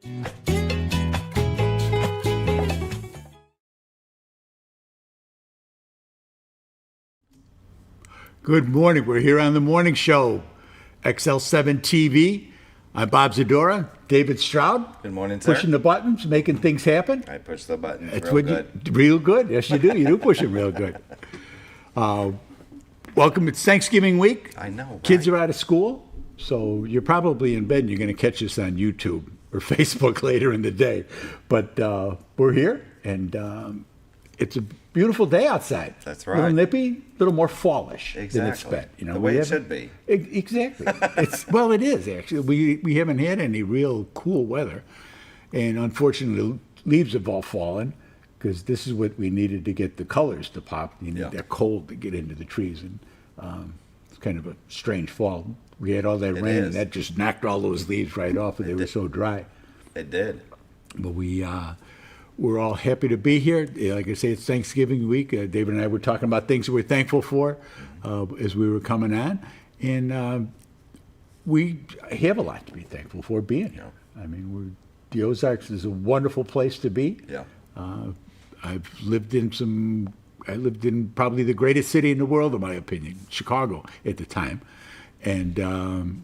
Good morning. We're here on the morning show, XL7-TV. I'm Bob Zadora, David Stroud. Good morning, sir. Pushing the buttons, making things happen. I push the buttons That's real good. Real good. Yes, you do. You do push them real good. Welcome. It's Thanksgiving week. I know. Kids are out of school, so you're probably in bed and you're going to catch us on YouTube or Facebook later in the day. But we're here, and it's a beautiful day outside. That's right. A little nippy, a little more fallish Exactly. than it's been. You know, the way it should be. Exactly. Well, it is actually. We haven't had any real cool weather, and unfortunately, the leaves have all fallen because this is what we needed to get the colors to pop. You need that cold to get into the trees, and it's kind of a strange fall. We had all that rain, and that just knocked all those leaves right off, and they were so dry. It did. But we're all happy to be here. Like I say, it's Thanksgiving week. David and I were talking about things that we're thankful for as we were coming on. And we have a lot to be thankful for being here. I mean, the Ozarks is a wonderful place to be. Yeah. I lived in probably the greatest city in the world, in my opinion, Chicago at the time. And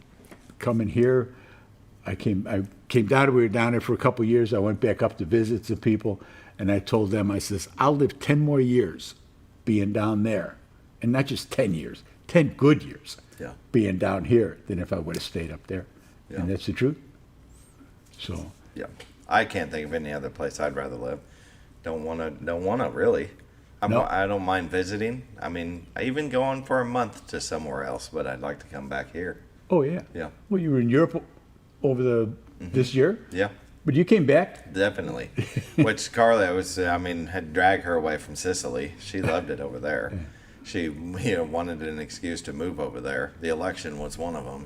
coming here, I came down. We were down there for a couple of years. I went back up to visit some people, and I told them, I says, I'll live 10 more years being down there, and not just 10 years, 10 good years being down here than if I would have stayed up there. Yeah. And that's the truth. So yeah, I can't think of any other place I'd rather live. Don't wanna really. I don't mind visiting. I mean, I even going for a month to somewhere else, but I'd like to come back here. Oh yeah. Yeah. Well, you were in Europe over this year? Yeah. But you came back? Definitely. Which Carla had dragged her away from Sicily. She loved it over there. She wanted an excuse to move over there. The election was one of them.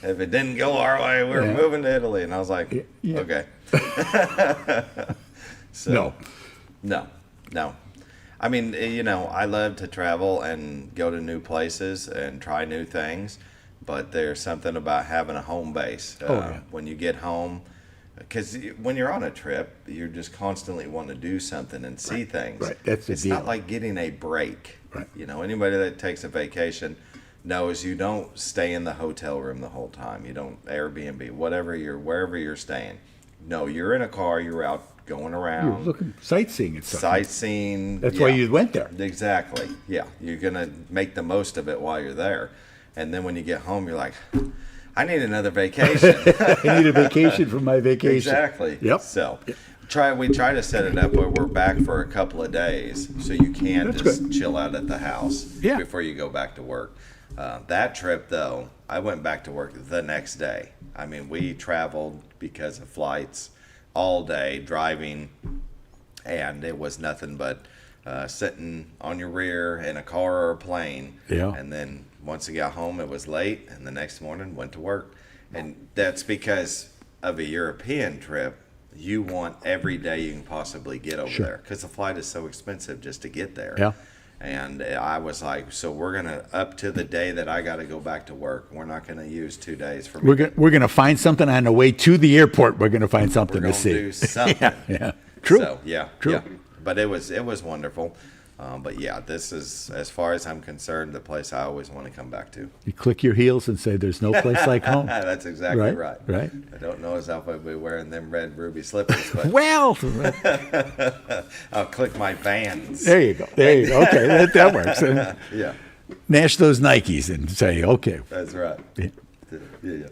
If it didn't go our way, we were moving to Italy. And I was like, okay. So, No. I mean, I love to travel and go to new places and try new things. But there's something about having a home base. When you get home, because when you're on a trip, you're just constantly wanting to do something and see things. Right, that's the deal. It's not like getting a break. Right. Anybody that takes a vacation knows you don't stay in the hotel room the whole time. You don't Airbnb, wherever you're staying. No, you're in a car, you're out going around. You're looking, sightseeing and stuff. Sightseeing. That's why you went there. Exactly. Yeah, you're going to make the most of it while you're there. And then when you get home, you're like, I need another vacation. I need a vacation from my vacation. Exactly. Yep. So we try to set it up where we're back for a couple of days so you can chill out at the house before you go back to work. That trip, though, I went back to work the next day. I mean, we traveled because of flights all day, driving, and it was nothing but sitting on your rear in a car or a plane. Yeah. And then once I got home, it was late, and the next morning went to work. And that's because of a European trip. You want every day you can possibly get over there because the flight is so expensive just to get there. Yeah. And I was like, so we're going to up to the day that I got to go back to work. We're not going to use 2 days for me. We're going to find something on the way to the airport. We're going to find something to see. Do something. Yeah. True. So, True. Yeah. But it was wonderful. But yeah, this is, as far as I'm concerned, the place I always want to come back to. You click your heels and say, "There's no place like home." That's exactly right. Right. I don't know as if I'll be wearing them red ruby slippers, but well, I'll click my Vans. There you go. Okay, that works. Yeah. Nash those Nikes and say, "Okay." That's right. Yeah.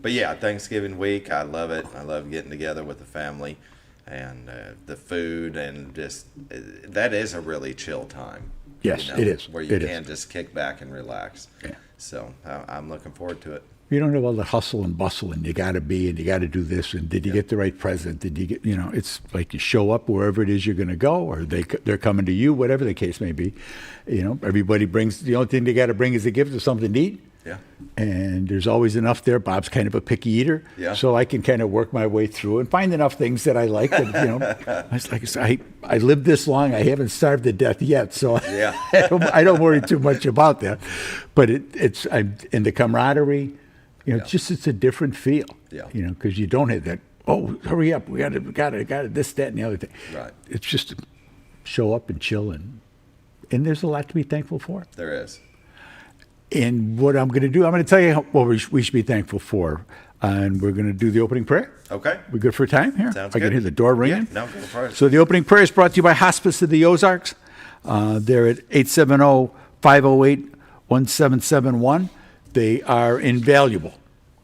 But yeah, Thanksgiving week, I love it. I love getting together with the family. And the food, and just that is a really chill time. Yes, it is. Where you can just kick back and relax. Yeah. So I'm looking forward to it. You don't have all the hustle and bustle, and you got to be, and you got to do this, and did you get the right present? Did you get, it's like you show up wherever it is you're going to go, or they're coming to you, whatever the case may be. Everybody brings, the only thing they got to bring is a gift of something to eat. Yeah. And there's always enough there. Bob's kind of a picky eater, so I can kind of work my way through and find enough things that I like. That, I lived this long. I haven't starved to death yet, so I don't worry too much about that. But it's in the camaraderie. It's a different feel. Yeah. You know, because you don't have that. Oh, hurry up! We got it. This, that, and the other thing. Right. It's just show up and chill, and there's a lot to be thankful for. There is. And what I'm going to do, I'm going to tell you what we should be thankful for, and we're going to do the opening prayer. Okay. We good for time here? Sounds I good. can hear the door ringing. Yeah, no, go for it. So the opening prayer is brought to you by Hospice of the Ozarks. They're at 870-508-1771. They are invaluable.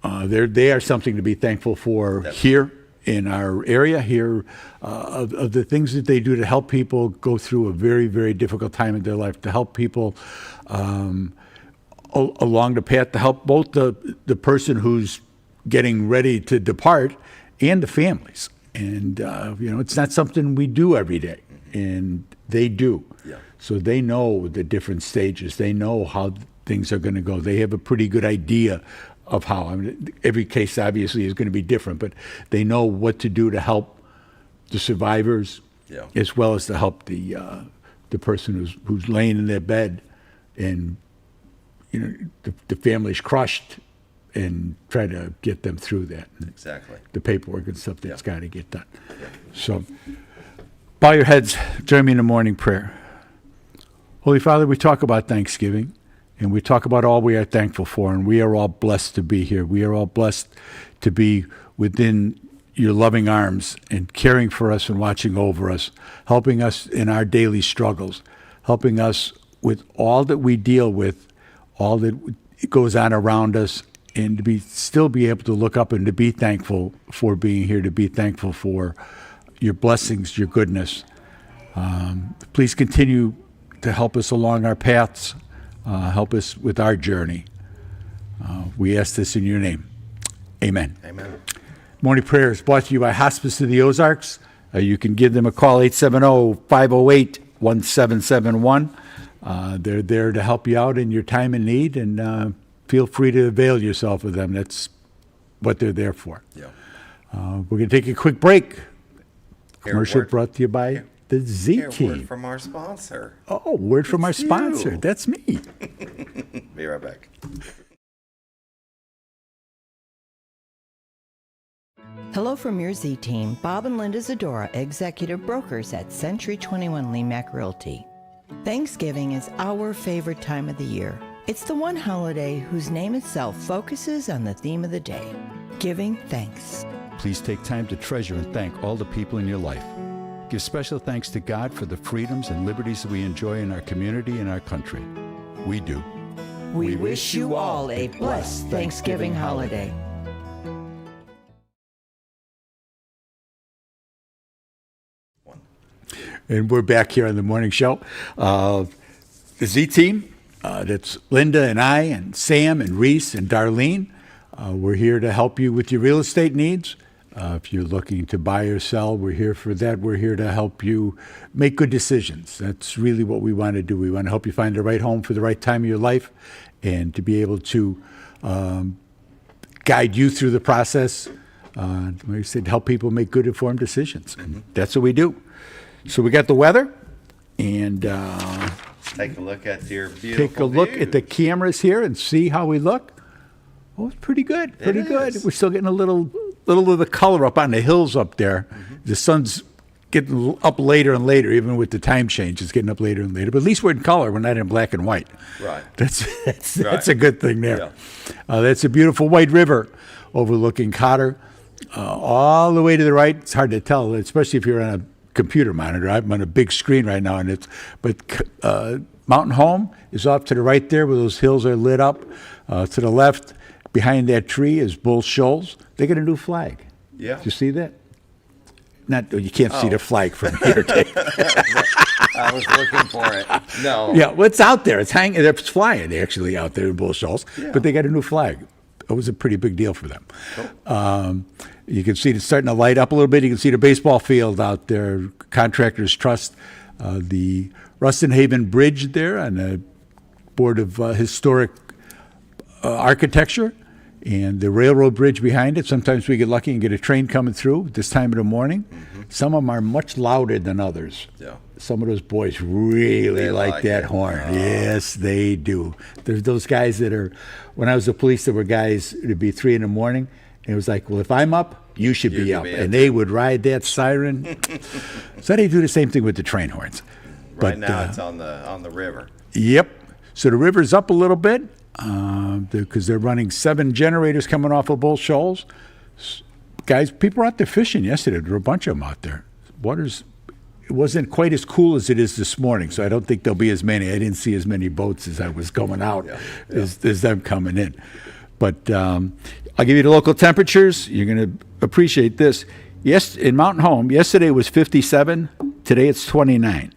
They are something to be thankful for here in our area, here of the things that they do to help people go through a very, very difficult time in their life, to help people along the path, to help both the person who's getting ready to depart and the families. And, it's not something we do every day, and they do. Yeah. So they know the different stages. They know how things are going to go. They have a pretty good idea of how. I mean, every case obviously is going to be different, but they know what to do to help the survivors, as well as to help the person who's laying in their bed, and the family's crushed, and try to get them through that. Exactly. The paperwork and stuff that's got to get done. So, bow your heads, join me in the morning prayer. Holy Father, we talk about Thanksgiving, and we talk about all we are thankful for, and we are all blessed to be here. We are all blessed to be within your loving arms and caring for us and watching over us, helping us in our daily struggles, helping us with all that we deal with, all that goes on around us, and to still be able to look up and to be thankful for being here, to be thankful for your blessings, your goodness. Please continue to help us along our paths, help us with our journey. We ask this in your name. Amen. Amen. Morning prayer is brought to you by Hospice of the Ozarks. You can give them a call, 870-508-1771. They're there to help you out in your time of need, and feel free to avail yourself of them. That's what they're there for. Yeah. We're going to take a quick break. Commercial word. brought to you by the Z Hear a Team. word from our sponsor. Oh, word from our It's sponsor. you. That's me. Be right back. Hello from your Z Team, Bob and Linda Zadora, executive brokers at Century 21 Lemac Realty. Thanksgiving is our favorite time of the year. It's the one holiday whose name itself focuses on the theme of the day, giving thanks. Please take time to treasure and thank all the people in your life. Give special thanks to God for the freedoms and liberties that we enjoy in our community and our country. We do. We wish you all a blessed Thanksgiving holiday. And we're back here on the morning show. The Z Team, that's Linda and I and Sam and Reese and Darlene. We're here to help you with your real estate needs. If you're looking to buy or sell, we're here for that. We're here to help you make good decisions. That's really what we want to do. We want to help you find the right home for the right time of your life, and to be able to guide you through the process. Like I said, help people make good informed decisions. And that's what we do. So we got the weather, and Take a look at your beautiful take a look view. at the cameras here and see how we look. Oh, it's pretty good. Pretty good. is. We're still getting a little of the color up on the hills up there. The sun's getting up later and later, even with the time change. It's getting up later and later. But at least we're in color. We're not in black and white. Right. That's a good thing there. Yeah. That's a beautiful white river overlooking Cotter. All the way to the right. It's hard to tell, especially if you're on a computer monitor. I'm on a big screen right now, but Mountain Home is off to the right there, where those hills are lit up. To the left, behind that tree, is Bull Shoals. They got a new flag. Yeah. Did you see that? You can't see the flag from here, Dave. I was looking for it. No. Yeah, well, it's out there. It's hanging. It's flying actually out there in Bull Shoals. Yeah. But they got a new flag. It was a pretty big deal for them. Cool. You can see it's starting to light up a little bit. You can see the baseball field out there. Contractors Trust, the Ruston Haven Bridge there on the Board of Historic Architecture, and the railroad bridge behind it. Sometimes we get lucky and get a train coming through this time of the morning. Some of them are much louder than others. Yeah. Some of those boys really They like like that it. horn. Yes, they do. There's those guys that are, when I was the police, there were guys, it'd be 3 a.m, And it was like, well, if I'm up, you should You be should up. be And up. they would ride that siren. So they do the same thing with the train horns. Right But, now it's on the river. Yep. So the river's up a little bit because they're running 7 generators coming off of both shoals. Guys, people were out there fishing yesterday. There were a bunch of them out there. It wasn't quite as cool as it is this morning, so I don't think there'll be as many. I didn't see as many boats as I was going out as them coming in. But I'll give you the local temperatures. You're going to appreciate this. Yes, in Mountain Home, yesterday was 57. Today it's 29.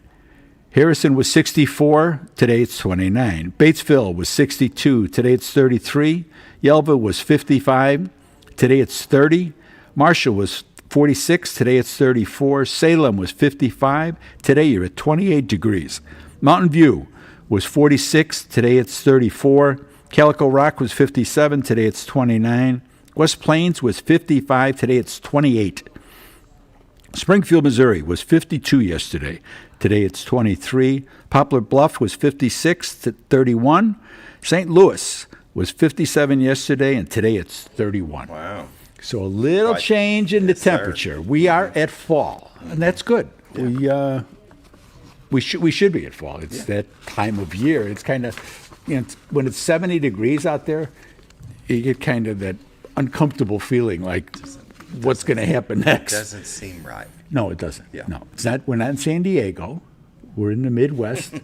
Harrison was 64. Today it's 29. Batesville was 62. Today it's 33. Yelva was 55. Today it's 30. Marshall was 46. Today it's 34. Salem was 55. Today you're at 28 degrees. Mountain View was 46. Today it's 34. Calico Rock was 57. Today it's 29. West Plains was 55. Today it's 28. Springfield, Missouri was 52 yesterday. Today it's 23. Poplar Bluff was 56 to 31. St. Louis was 57 yesterday, and today it's 31. Wow. So a little Right. change in the Yes, sir. temperature. We are at fall, and that's good. We should be at fall. It's that time of year. It's kind of, when it's 70 degrees out there, you get kind of that uncomfortable feling like what's going to happen next. Doesn't seem right. No, it doesn't. Yeah. No, it's not. We're not in San Diego. We're in the Midwest. Well,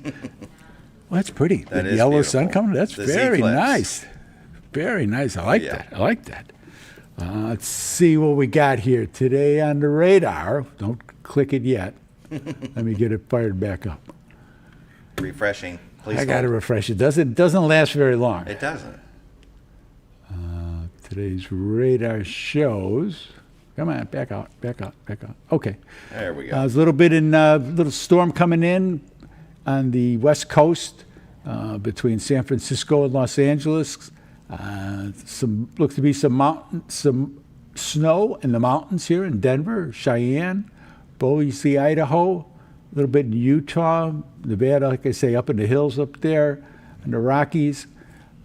that's pretty. That the is yellow sun beautiful. coming. That's The very eclipse. nice. Very nice. I like Yeah. that. I like that. Let's see what we got here today on the radar. Don't click it yet. Let me get it fired back up. Refreshing. Please I got to hold. refresh it. Doesn't last very long. It doesn't. Today's radar shows. Come on, back out. Okay. There we go. There's a little bit little storm coming in on the west coast between San Francisco and Los Angeles. Looks to be some snow in the mountains here in Denver, Cheyenne, Boise, Idaho. A little bit in Utah, Nevada, like I say, up in the hills up there, in the Rockies.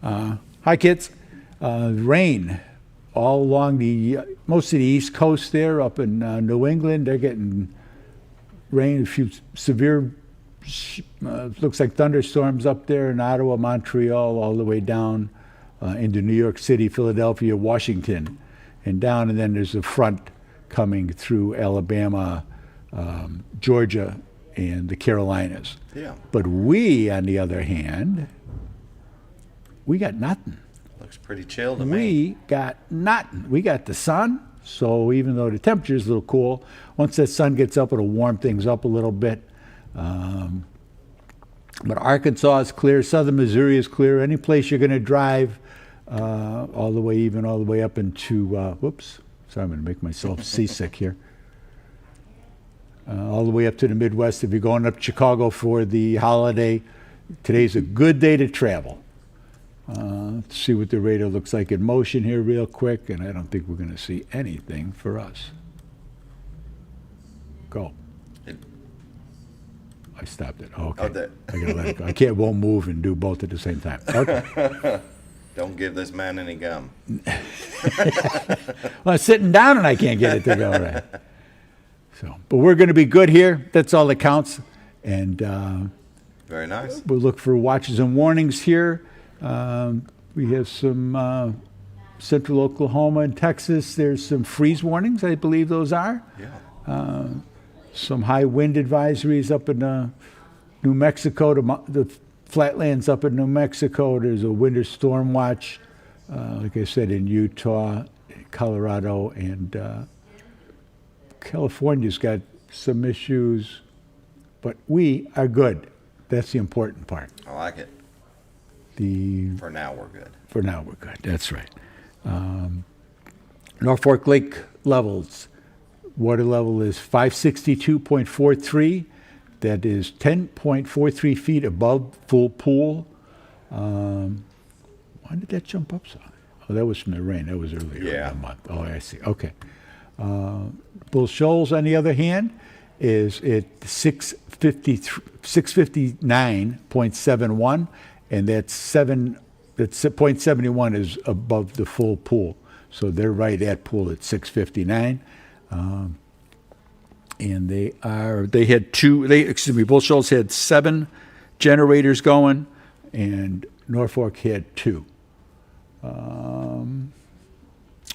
Hi, kids. Rain all along most of the East Coast there, up in New England. They're getting rain, a few severe, looks like thunderstorms up there in Ottawa, Montreal, all the way down into New York City, Philadelphia, Washington, and down. And then there's a front coming through Alabama, Georgia, and the Carolinas. Yeah. But we, on the other hand, we got nothing. Looks pretty chill to me. We got nothing. We got the sun, so even though the temperature is a little cool, once that sun gets up, it'll warm things up a little bit. But Arkansas is clear. Southern Missouri is clear. Any place you're going to drive all the way up into, whoops, sorry, I'm going to make myself seasick here. All the way up to the Midwest. If you're going up to Chicago for the holiday, today's a good day to travel. Let's see what the radar looks like in motion here real quick, and I don't think we're going to see anything for us. Go. I stopped it. Okay. Oh, that- I gotta let it go. Won't move and do both at the same time. Okay. Don't give this man any gum. Well, I'm sitting down and I can't get it to go right. So, but we're going to be good here. That's all that counts. And Very nice. we'll look for watches and warnings here. We have some central Oklahoma and Texas. There's some freeze warnings, I believe those are. Yeah. Some high wind advisories up in New Mexico, the flatlands up in New Mexico. There's a winter storm watch, like I said, in Utah, Colorado, and California's got some issues, but we are good. That's the important part. I like it. For now, we're good. For now, we're good. That's right. Norfolk Lake levels. Water level is 562.43. That is 10.43 feet above full pool. Why did that jump up so high? Oh, that was from the rain. That was earlier in the month. Oh, I see. Okay. Bull Shoals, on the other hand, is at 659.71, and that's 0.71 is above the full pool. So they're right at pool at 659. And Bull Shoals had 7 generators going, and Norfolk had 2.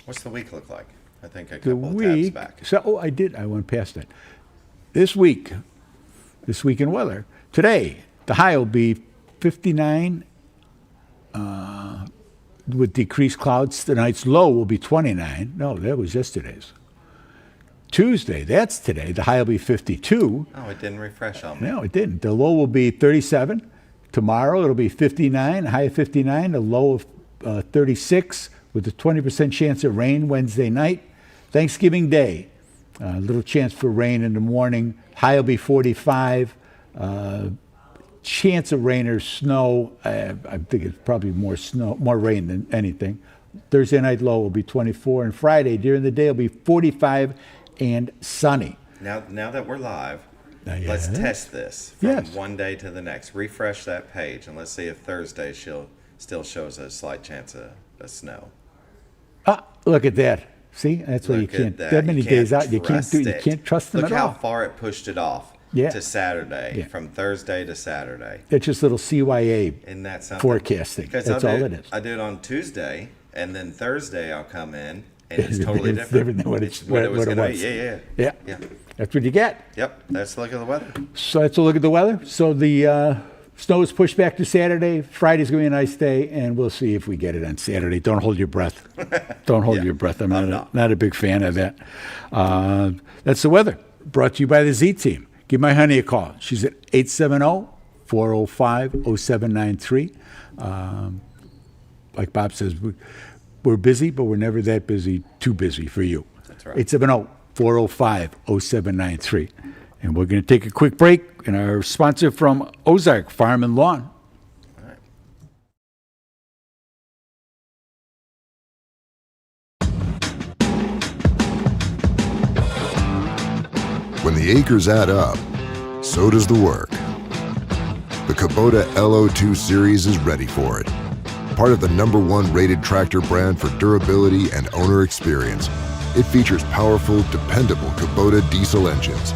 What's the week look like? I think a The couple of tabs week, back. I went past that. This week in weather, today, the high will be 59 with decreased clouds. Tonight's low will be 29. No, that was yesterday's. Tuesday, that's today. The high will be 52. Oh, it didn't refresh on me. No, it didn't. The low will be 37. Tomorrow, it'll be 59, a high of 59, a low of 36, with a 20% chance of rain Wednesday night. Thanksgiving Day, a little chance for rain in the morning. High will be 45. Chance of rain or snow. I think it's probably more rain than anything. Thursday night low will be 24, and Friday during the day will be 45 and sunny. Now that we're live, Yeah. let's test this from Yes. one day to the next. Refresh that page, and let's see if Thursday still shows a slight chance of snow. Look at that. See, that's why you Look at can't. that. That many You can't days out, you can't trust You it. can't trust them Look at how all. far it pushed it off Yeah. to Saturday, Yeah. from Thursday to Saturday. It's just little CYA Isn't that something? forecasting. Because That's all it is. I do it on Tuesday, and then Thursday I'll come in, and it's totally It's different. different than what it was it going to was. be. Yeah. Yeah. That's what you get. Yep. Let's look at the weather. So let's look at the weather. So the snow is pushed back to Saturday. Friday's going to be a nice day, and we'll see if we get it on Saturday. Don't hold your breath. Don't hold Yeah, your breath. I'm not. not a big fan of that. That's the weather. Brought to you by the Z Team. Give my honey a call. She's at 870-405-0793. Like Bob says, we're busy, but we're never that busy, too busy for you. That's right. 870-405-0793. And we're going to take a quick break, and our sponsor from Ozark Farm and Lawn. All right. When the acres add up, so does the work. The Kubota LO2 series is ready for it. Part of the #1 rated tractor brand for durability and owner experience, it features powerful, dependable Kubota diesel engines,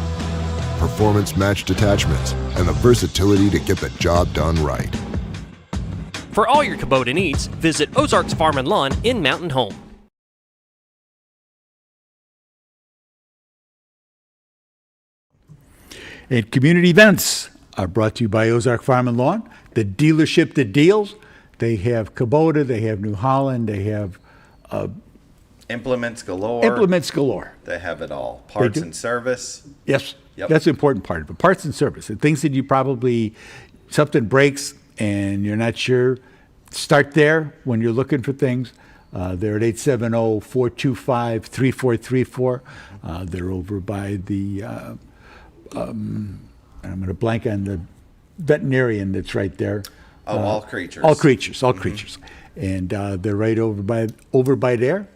performance-matched attachments, and the versatility to get the job done right. For all your Kubota needs, visit Ozark's Farm and Lawn in Mountain Home. And community events are brought to you by Ozark Farm and Lawn. The dealership that deals. They have Kubota, they have New Holland, they have Implements galore. implements galore. They have it all. Parts do. and service. Yes, Yep. that's the important part of it. Parts and service. The things that you probably, something breaks and you're not sure, start there when you're looking for things. They're at 870-425-3434. They're over by the, I'm going to blank on the veterinarian that's right there. Oh, all creatures. All creatures. And they're right over by there.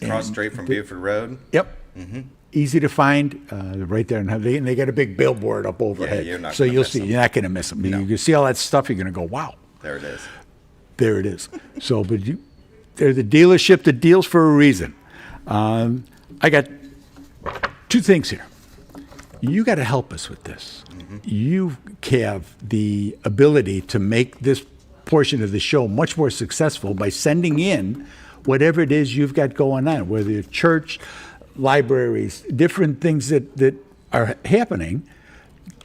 Cross street from Buford Road. Yep. Easy to find, right there. And they got a big billboard up overhead. you're not so gonna you'll miss see. them. You're not going to miss them. No. You can see all that stuff. You're going to go, wow, There it is. there it is. So, but they're the dealership that deals for a reason. I got 2 things here. You got to help us with this. You have the ability to make this portion of the show much more successful by sending in whatever it is you've got going on, whether it's church, libraries, different things that are happening.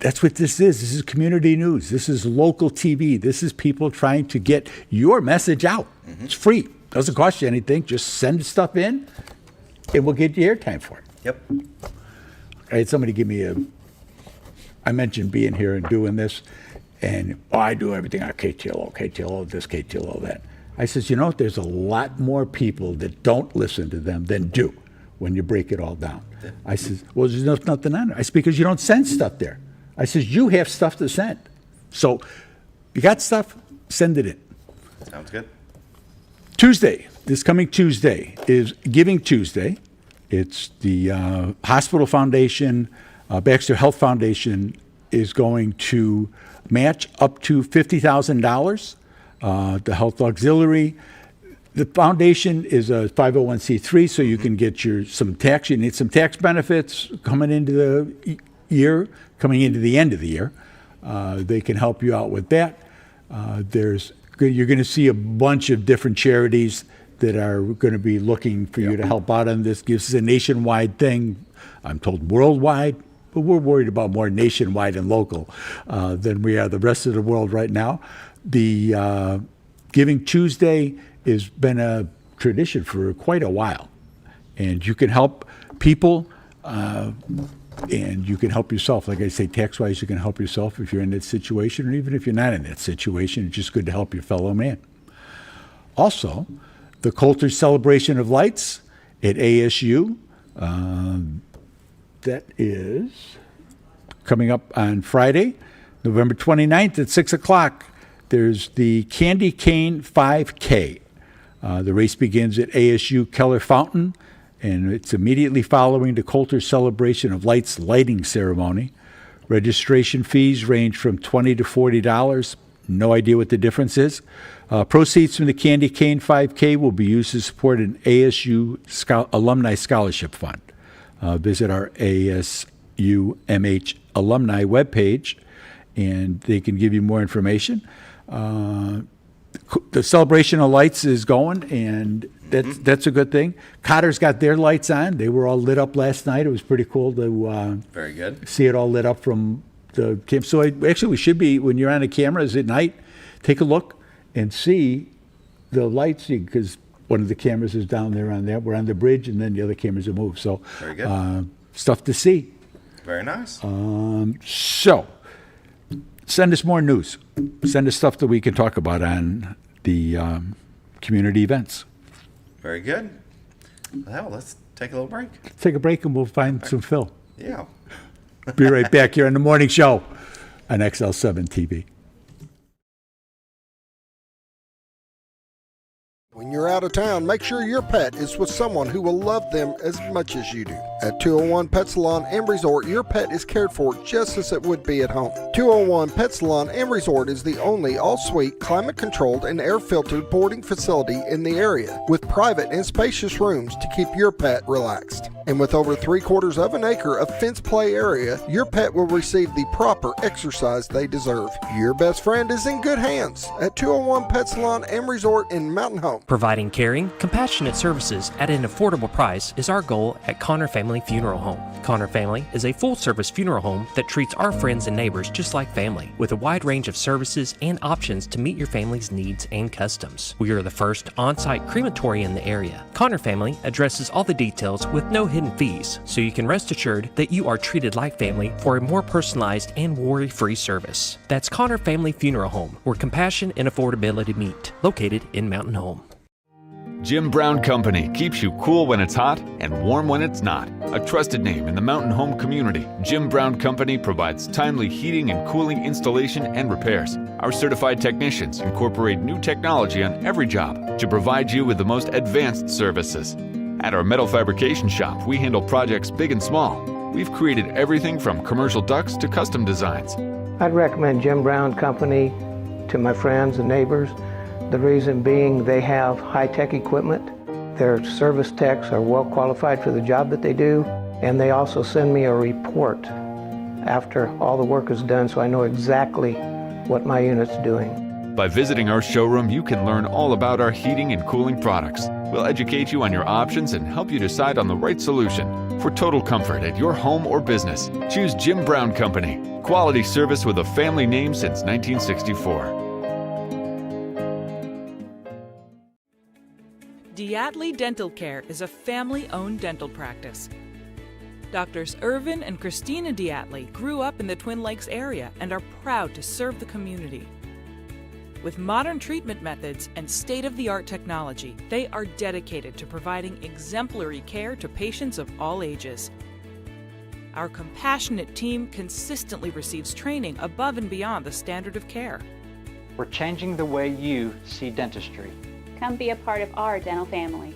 That's what this is. This is community news. This is local TV. This is people trying to get your message out. It's free. Doesn't cost you anything. Just send stuff in, and we'll get you airtime for it. Yep. I had somebody give me I mentioned being here and doing this, and I do everything on KTLO, this, KTLO, that. I says, you know, there's a lot more people that don't listen to them than do when you break it all down. I says, well, there's nothing on there. I said, because you don't send stuff there. I says, you have stuff to send. So you got stuff, send it in. Sounds good. Tuesday, this coming Tuesday, is Giving Tuesday. It's the Hospital Foundation, Baxter Health Foundation is going to match up to $50,000. The Health Auxiliary, The foundation is a 501c3, so you can get you need some tax benefits coming into the year, coming into the end of the year. They can help you out with that. You're going to see a bunch of different charities that are going to be looking for you to help out on this. This is a nationwide thing. I'm told worldwide, but we're worried about more nationwide and local than we are the rest of the world right now. The Giving Tuesday has been a tradition for quite a while, and you can help people and you can help yourself. Like I say, tax-wise, you can help yourself if you're in that situation, or even if you're not in that situation. It's just good to help your fellow man. Also, the Coulter Celebration of Lights at ASU, that is coming up on Friday, November 29th at 6 o'clock. There's the Candy Cane 5K. The race begins at ASU Keller Fountain, and it's immediately following the Coulter Celebration of Lights lighting ceremony. Registration fees range from $20 to $40. No idea what the difference is. Proceeds from the Candy Cane 5K will be used to support an ASU Alumni Scholarship Fund. Visit our ASUMH alumni webpage, and they can give you more information. The Celebration of Lights is going, and that's a good thing. Cotter's got their lights on. They were all lit up last night. It was pretty cool to Very good. see it all lit up from the camp. So actually, we should be, when you're on the cameras at night, take a look and see the lights, because one of the cameras is down there on that. We're on the bridge, and then the other cameras are moved. So Very good. Stuff to see. Very nice. So send us more news. Send us stuff that we can talk about on the community events. Very good. Well, let's take a little break. Take a break and we'll find some Phil. Yeah. Be right back here on the morning show on XL7-TV. When you're out of town, make sure your pet is with someone who will love them as much as you do. At 201 Pet Salon and Resort, your pet is cared for just as it would be at home. 201 Pet Salon and Resort is the only all-suite, climate-controlled, and air-filtered boarding facility in the area, with private and spacious rooms to keep your pet relaxed. And with over 3/4 of an acre of fenced play area, your pet will receive the proper exercise they deserve. Your best friend is in good hands at 201 Pet Salon and Resort in Mountain Home. Providing caring, compassionate services at an affordable price is our goal at Connor Family Funeral Home. Connor Family is a full-service funeral home that treats our friends and neighbors just like family, with a wide range of services and options to meet your family's needs and customs. We are the first on-site crematory in the area. Connor Family addresses all the details with no hidden fees, so you can rest assured that you are treated like family for a more personalized and worry-free service. That's Connor Family Funeral Home, where compassion and affordability meet, located in Mountain Home. Jim Brown Company keeps you cool when it's hot and warm when it's not. A trusted name in the mountain home community, Jim Brown Company provides timely heating and cooling installation and repairs. Our certified technicians incorporate new technology on every job to provide you with the most advanced services. At our metal fabrication shop, we handle projects big and small. We've created everything from commercial ducts to custom designs. I'd recommend Jim Brown Company to my friends and neighbors. The reason being they have high-tech equipment. Their service techs are well qualified for the job that they do, and they also send me a report after all the work is done, so I know exactly what my unit's doing. By visiting our showroom, you can learn all about our heating and cooling products. We'll educate you on your options and help you decide on the right solution. For total comfort at your home or business, choose Jim Brown Company. Quality service with a family name since 1964. Diatley Dental Care is a family-owned dental practice. Doctors Irvin and Christina Diatley grew up in the Twin Lakes area and are proud to serve the community. With modern treatment methods and state-of-the-art technology, they are dedicated to providing exemplary care to patients of all ages. Our compassionate team consistently receives training above and beyond the standard of care. We're changing the way you see dentistry. Come be a part of our dental family.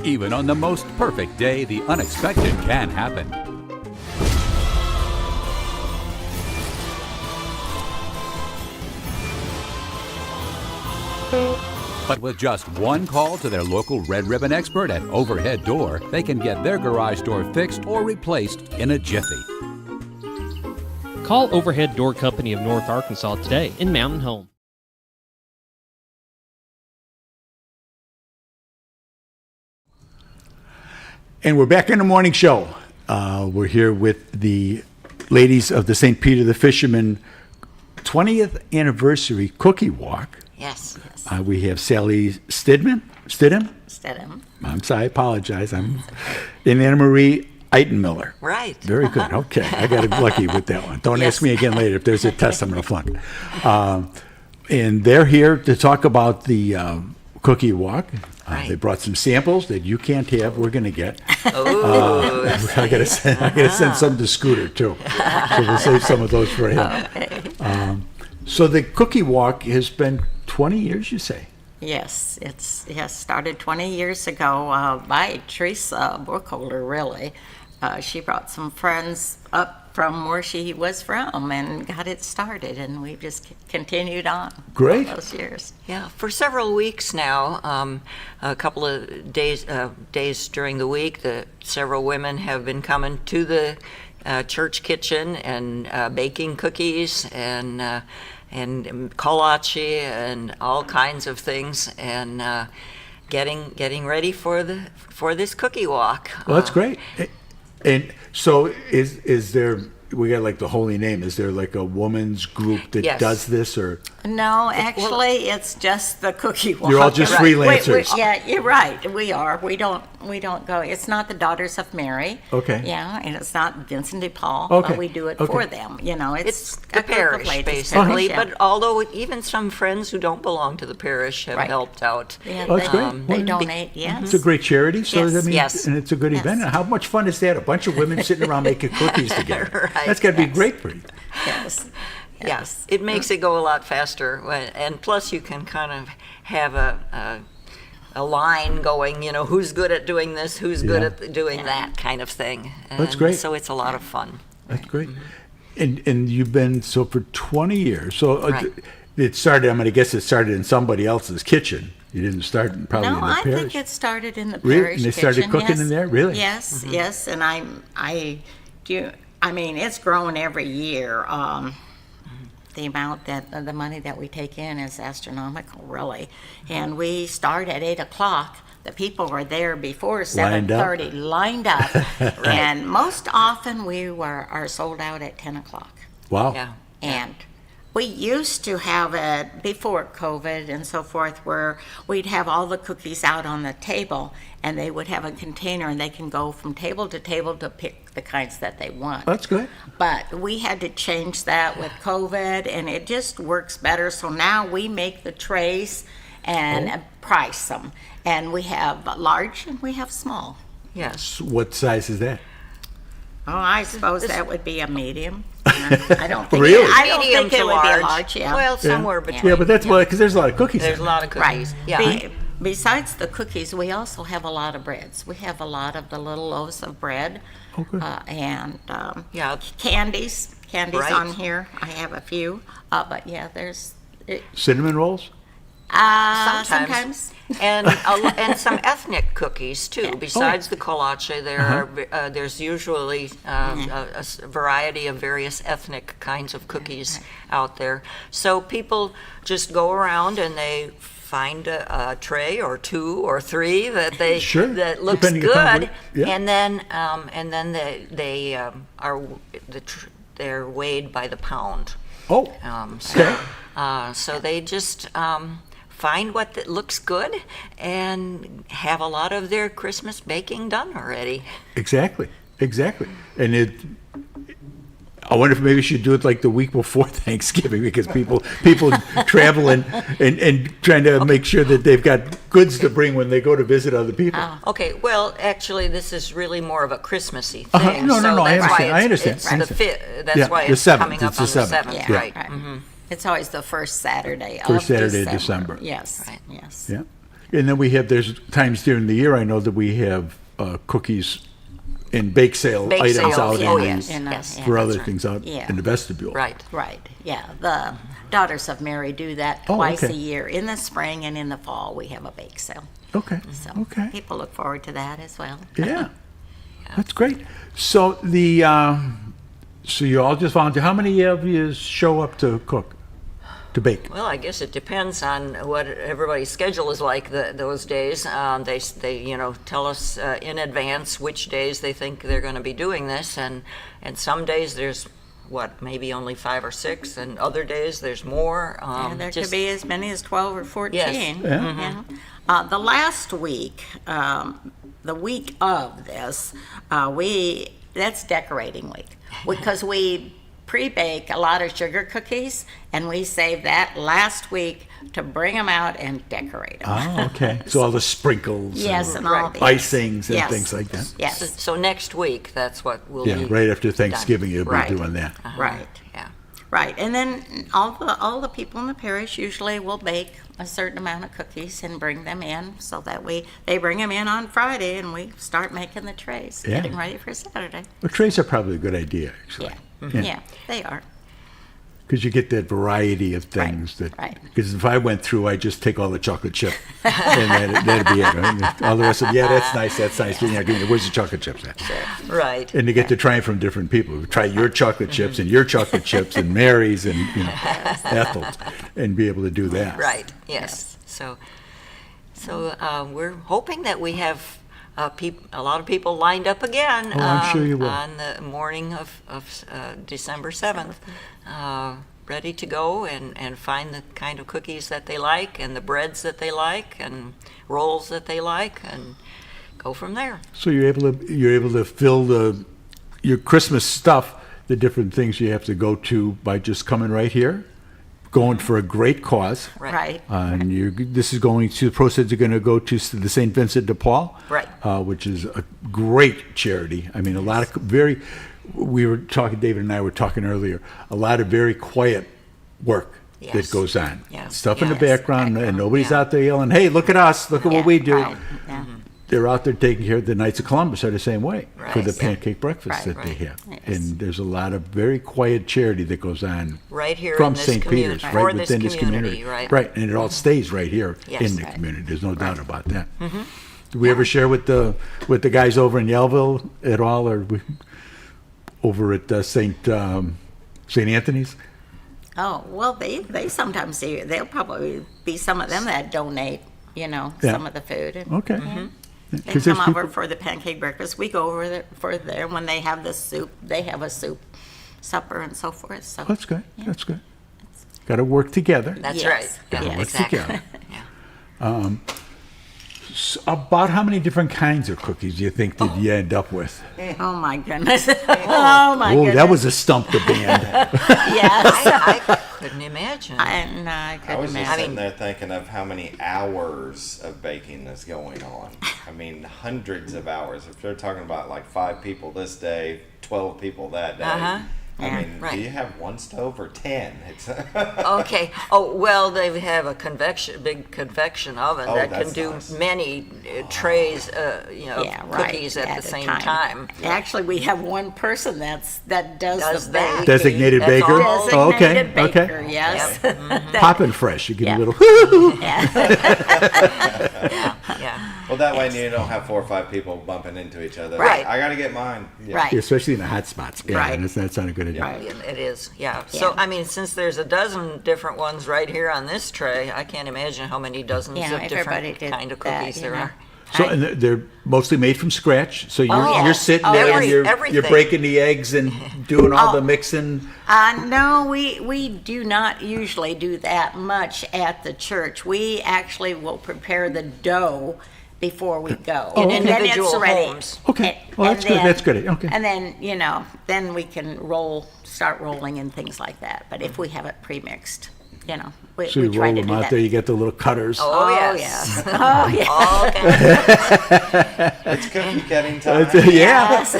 Even on the most perfect day, the unexpected can happen. But with just one call to their local Red Ribbon expert at Overhead Door, they can get their garage door fixed or replaced in a jiffy. Call Overhead Door Company of North Arkansas today in Mountain Home. And we're back in the morning show. We're here with the ladies of the St. Peter the Fisherman 20th anniversary cookie walk. Yes. We have Sally Stidham. Stidham. I'm sorry, I apologize. And Anna Marie Eitenmiller. Right. Very good. Okay, I got lucky with that one. Don't ask me again later. If there's a test, I'm going to flunk. And they're here to talk about the cookie walk. They brought some samples that you can't have. We're going to get. Oh, I got to send some to Scooter too. So we'll save some of those for him. Okay. So the cookie walk has been 20 years, you say? Yes, it started 20 years ago by Teresa Burkholder, really. She brought some friends up from where she was from and got it started, and we've just continued on. Great. All those years. Yeah, for several weeks now, a couple of days during the week, several women have been coming to the church kitchen and baking cookies and kolache and all kinds of things, and getting ready for this cookie walk. Well, that's great. And so is there, we got like the holy name, is there like a woman's group that does this, or? No, actually, it's just the cookie walk. You're all just freelancers. Yeah, you're right. We are. We don't go. It's not the Daughters of Mary. Okay. Yeah, and it's not Vincent de Paul. Okay. But we do it for them. You know, It's a the group of parish, ladies. basically. Yeah. But although even some friends who don't belong to the parish have helped out. Yeah, Oh, that's great. They donate, yes. It's a great charity, so Yes. I mean, Yes. and it's a good event. And how much fun is that? A bunch of women sitting around making cookies together. Right. That's got to be great for you. Yes. Yes, it makes it go a lot faster, and plus you can kind of have a line going, you know, who's good at doing this, who's good at doing that kind of thing. And That's great. So it's a lot of fun. That's great. And you've been, so for 20 years, so Right. it started, I'm going to guess it started in somebody else's kitchen. You didn't start probably in the I parish. think it started in the Really? parish And they started kitchen, cooking yes. in there? Really? Yes, yes. And I mean, it's grown every year. The amount the money that we take in is astronomical, really. And we start at 8 o'clock. The people were there before 7:30, lined up. And most often we are sold out at 10 o'clock. Wow. Yeah. And we used to have it before COVID and so forth, where we'd have all the cookies out on the table, and they would have a container, and they can go from table to table to pick the kinds that they want. That's good. But we had to change that with COVID, and it just works better. So now we make the trays and price them. And we have large and we have small. Yes. What size is that? Oh, I suppose that would be a medium. I don't think Really? I don't Medium think it to would be a large. large. Yeah. Well, somewhere between. Yeah, but that's why, because there's a lot of cookies. There's a lot of cookies. Right. Yeah. Besides the cookies, we also have a lot of breads. We have a lot of the little loaves of bread. Okay. And Yeah. candies Right. on here. I have a few. But yeah, there's... Cinnamon rolls? Sometimes. And some ethnic cookies too. Besides the kolache, there's usually a variety of various ethnic kinds of cookies out there. So people just go around and they find a tray or two or three that that looks Depending upon good, and then they're weighed by the pound. Oh. So they just find what that looks good and have a lot of their Christmas baking done already. Exactly. And I wonder if maybe we should do it like the week before Thanksgiving, because people traveling and trying to make sure that they've got goods to bring when they go to visit other people. Okay, well, actually, this is really more of a Christmassy thing. No, so I that's understand. why I understand. it's I the understand. That's why the it's 7th. coming up It's on the the 7th. 7th, Yeah. right? It's always the first Saturday of First Saturday of December. Yes, yes. Yeah. And then there's times during the year I know that we have cookies and bake sale Bake items sales, out oh, in yes, the, yes. for other That's things out Yeah. in the vestibule. Right. Right, yeah. The Daughters of Mary do that Oh, twice okay. a year. In the spring and in the fall, we have a bake sale. Okay. So Okay. people look forward to that as well. Yeah. That's great. So so you all just volunteer. How many of you show up to cook, to bake? Well, I guess it depends on what everybody's schedule is like those days. They tell us in advance which days they think they're going to be doing this, and some days there's maybe only 5 or 6, and other days there's more. Yeah, there could be as many as 12 or 14. Yes. Yeah. Yeah. The last week, the week of this, that's decorating week because we pre-bake a lot of sugar cookies and we save that last week to bring them out and decorate them. Oh, okay. So all the sprinkles, Yes, and and all the icings and Yes. things like that. Yes. So next week, that's what we'll Yeah, be right after Thanksgiving, you'll be Right. doing that. Right. Yeah. Right, and then all the people in the parish usually will bake a certain amount of cookies and bring them in, so that they bring them in on Friday and we start making the trays, Yeah. getting ready for Saturday. Well, trays are probably a good idea, actually. Yeah, they are. Because you get that variety of things. right. Because if I went through, I'd just take all the chocolate chip, and that'd be it. Right? All the rest of it, yeah, that's nice, that's nice. Yeah, where's the chocolate chips at? Right. And to get to try them from different people. Try your chocolate chips and your chocolate chips and Mary's and Ethel's, and be able to do that. Right. Yes. So we're hoping that we have a lot of people lined up again. Oh, I'm sure you will. On the morning of December 7th, ready to go and find the kind of cookies that they like and the breads that they like and rolls that they like and go from there. So you're able to fill your Christmas stuff, the different things you have to go to by just coming right here, going for a great cause. Right. And the proceeds are going to go to the St. Vincent de Paul, Right. Which is a great charity. I mean, we were talking, David and I were talking earlier, a lot of very quiet work Yes. that goes on. Yes. Stuff in the Yes, background, and nobody's yeah. out there yelling, hey, look at us, look at what we do. Right. Yeah. They're out there taking care of the Knights of Columbus are the same way for the Right. pancake breakfast Right. that they have. Yes. And there's a lot of very quiet charity that goes on Right here from in this St. community, Peter's, for right this within this community, community. right. And it all stays right here Yes. in the Right. community. There's no doubt about that. Do we ever share with the guys over in Yellville at all, or over at St. Anthony's? Oh, well, they sometimes do. There'll probably be some of them that donate, Yeah. some of the food. And Okay. they 'Cause come there's over people- for the pancake breakfast. We go over there for there when they have the soup. They have a soup supper and so forth. So That's good. That's good. Got to work together. That's Yes. right. Gotta Yeah, work exactly. together. Yeah. About how many different kinds of cookies do you think did you end up with? Oh my goodness! Oh my Oh, goodness! that was a stump the band. Yes. I couldn't imagine. I I couldn't was just imagine. sitting there thinking of how many hours of baking is going on. I mean, hundreds of hours. If they're talking about like 5 people this day, 12 people that day. Uh-huh. I Yeah, mean, right. do you have one stove or 10? It's Okay. Oh, well, they have a big convection oven Oh, that can that's do nice. many trays, Yeah, right, cookies at the a same time. Actually, we have one person that does Does the that. baking. Designated That's baker? all. Oh, okay, Designated okay. baker, yes. Yep. Mhm. Poppin' fresh. You give Yeah. a little whoo. Yeah. well, that way you don't have 4 or 5 people bumping into each other. Right. I got to get mine. Yeah. Right. Especially in the hot spots. Yeah, Right. that's not a good idea. Right. It is, yeah. So, I mean, since there's a dozen different ones right here on this tray, I can't imagine how many dozens Yeah, of if everybody different did kind of that, cookies you there know. are. So and they're mostly made from scratch. So you're Oh, you're sitting oh, there and you're everything. breaking the eggs and doing all Oh. the mixing. No, we do not usually do that much at the church. We actually will prepare the dough before we go. Oh, In okay. And then individual it's ready. homes. Okay. Well, And that's good. then- That's good. Okay. And then, then we can start rolling and things like that. But if we have it pre-mixed, we So you try roll to them do out that. there. You get the little cutters. Oh, Oh, yes. yes. Oh, yes. All kinds. It's cookie cutting time. Yeah. Yes.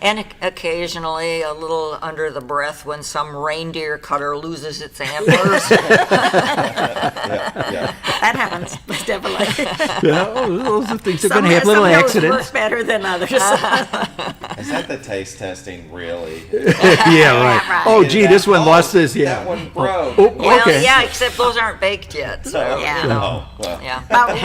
And occasionally a little under the breath when some reindeer cutter loses its antlers. That happens, definitely. Yeah, those are things that are Some going to have little some of those accidents. work better than others. Is that the taste testing, really? Yeah, right. right. Oh, gee, this one lost this. Yeah. That one broke. Oh, Well, okay. yeah, except those aren't baked yet. So, Yeah. you know, Oh, well. yeah.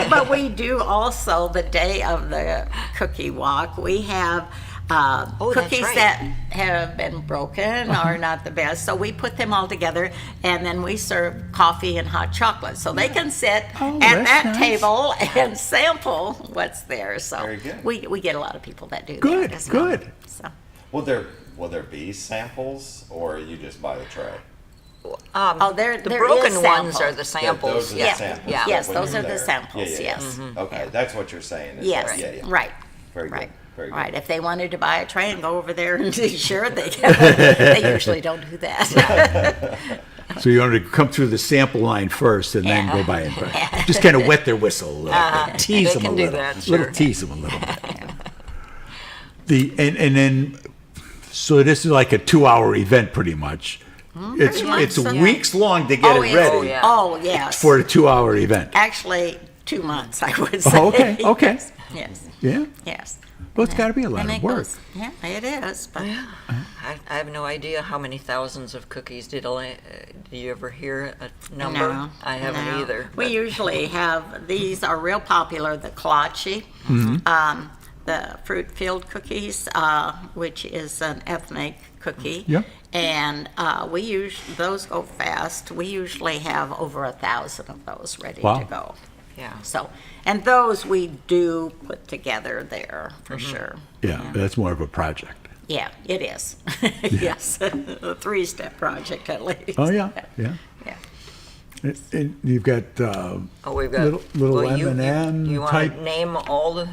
But we do also, the day of the cookie walk, we have that's cookies right. that have been broken or not the best. So we put them all together, and then we serve coffee and hot chocolate. So they can sit at that's that nice. table and sample what's there. So Very good. we get a lot of people that do Good, that as well. good. So. Will there be samples, or you just buy the tray? Oh, there The there broken is ones sample. are the samples. Those are the Yeah. samples. Yeah. Yes, when those you're are the there. samples, Yeah, yeah, yes. yeah. Okay, that's what you're saying. Is Yes, that, yeah. right. Very good. Right. Very good. Right. If they wanted to buy a tray and go over there and be sure, they can. They usually don't do that. So you want to come through the sample line first and then go by and buy. Just kind of wet their whistle a little bit. Tease They them can a do little. that, Little sure. tease them a little bit. And then, so this is like a 2-hour event pretty much. It's much so. weeks long to get it ready yeah. Oh, yes. for a 2-hour event. Actually, 2 months, I would say. Oh, okay, okay. Yes. Yeah? Yes. Well, it's got to be a lot And of it work. goes, yeah, it is. But I have no idea how many thousands of cookies do you ever hear a number? No, I haven't no. either. We but- usually have, these are real popular, the kolache, the fruit-filled cookies, which is an ethnic cookie. Yeah. And those go fast. We usually have over 1,000 of those ready Wow. to go. Yeah. So, and those we do put together there for sure. Yeah, that's more of a project. Yeah, it is. Yes, a 3-step project at least. Oh, yeah, yeah. Yeah. And you've got We've got little well, M&M You want type. to name all the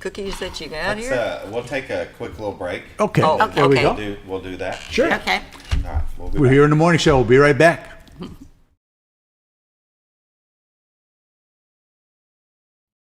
cookies that you got Let's, here? we'll take a quick little break. Okay, Oh, there we okay. go. We'll do that. Sure. Okay. All right. We'll be We're back. here in the morning show. We'll be right back.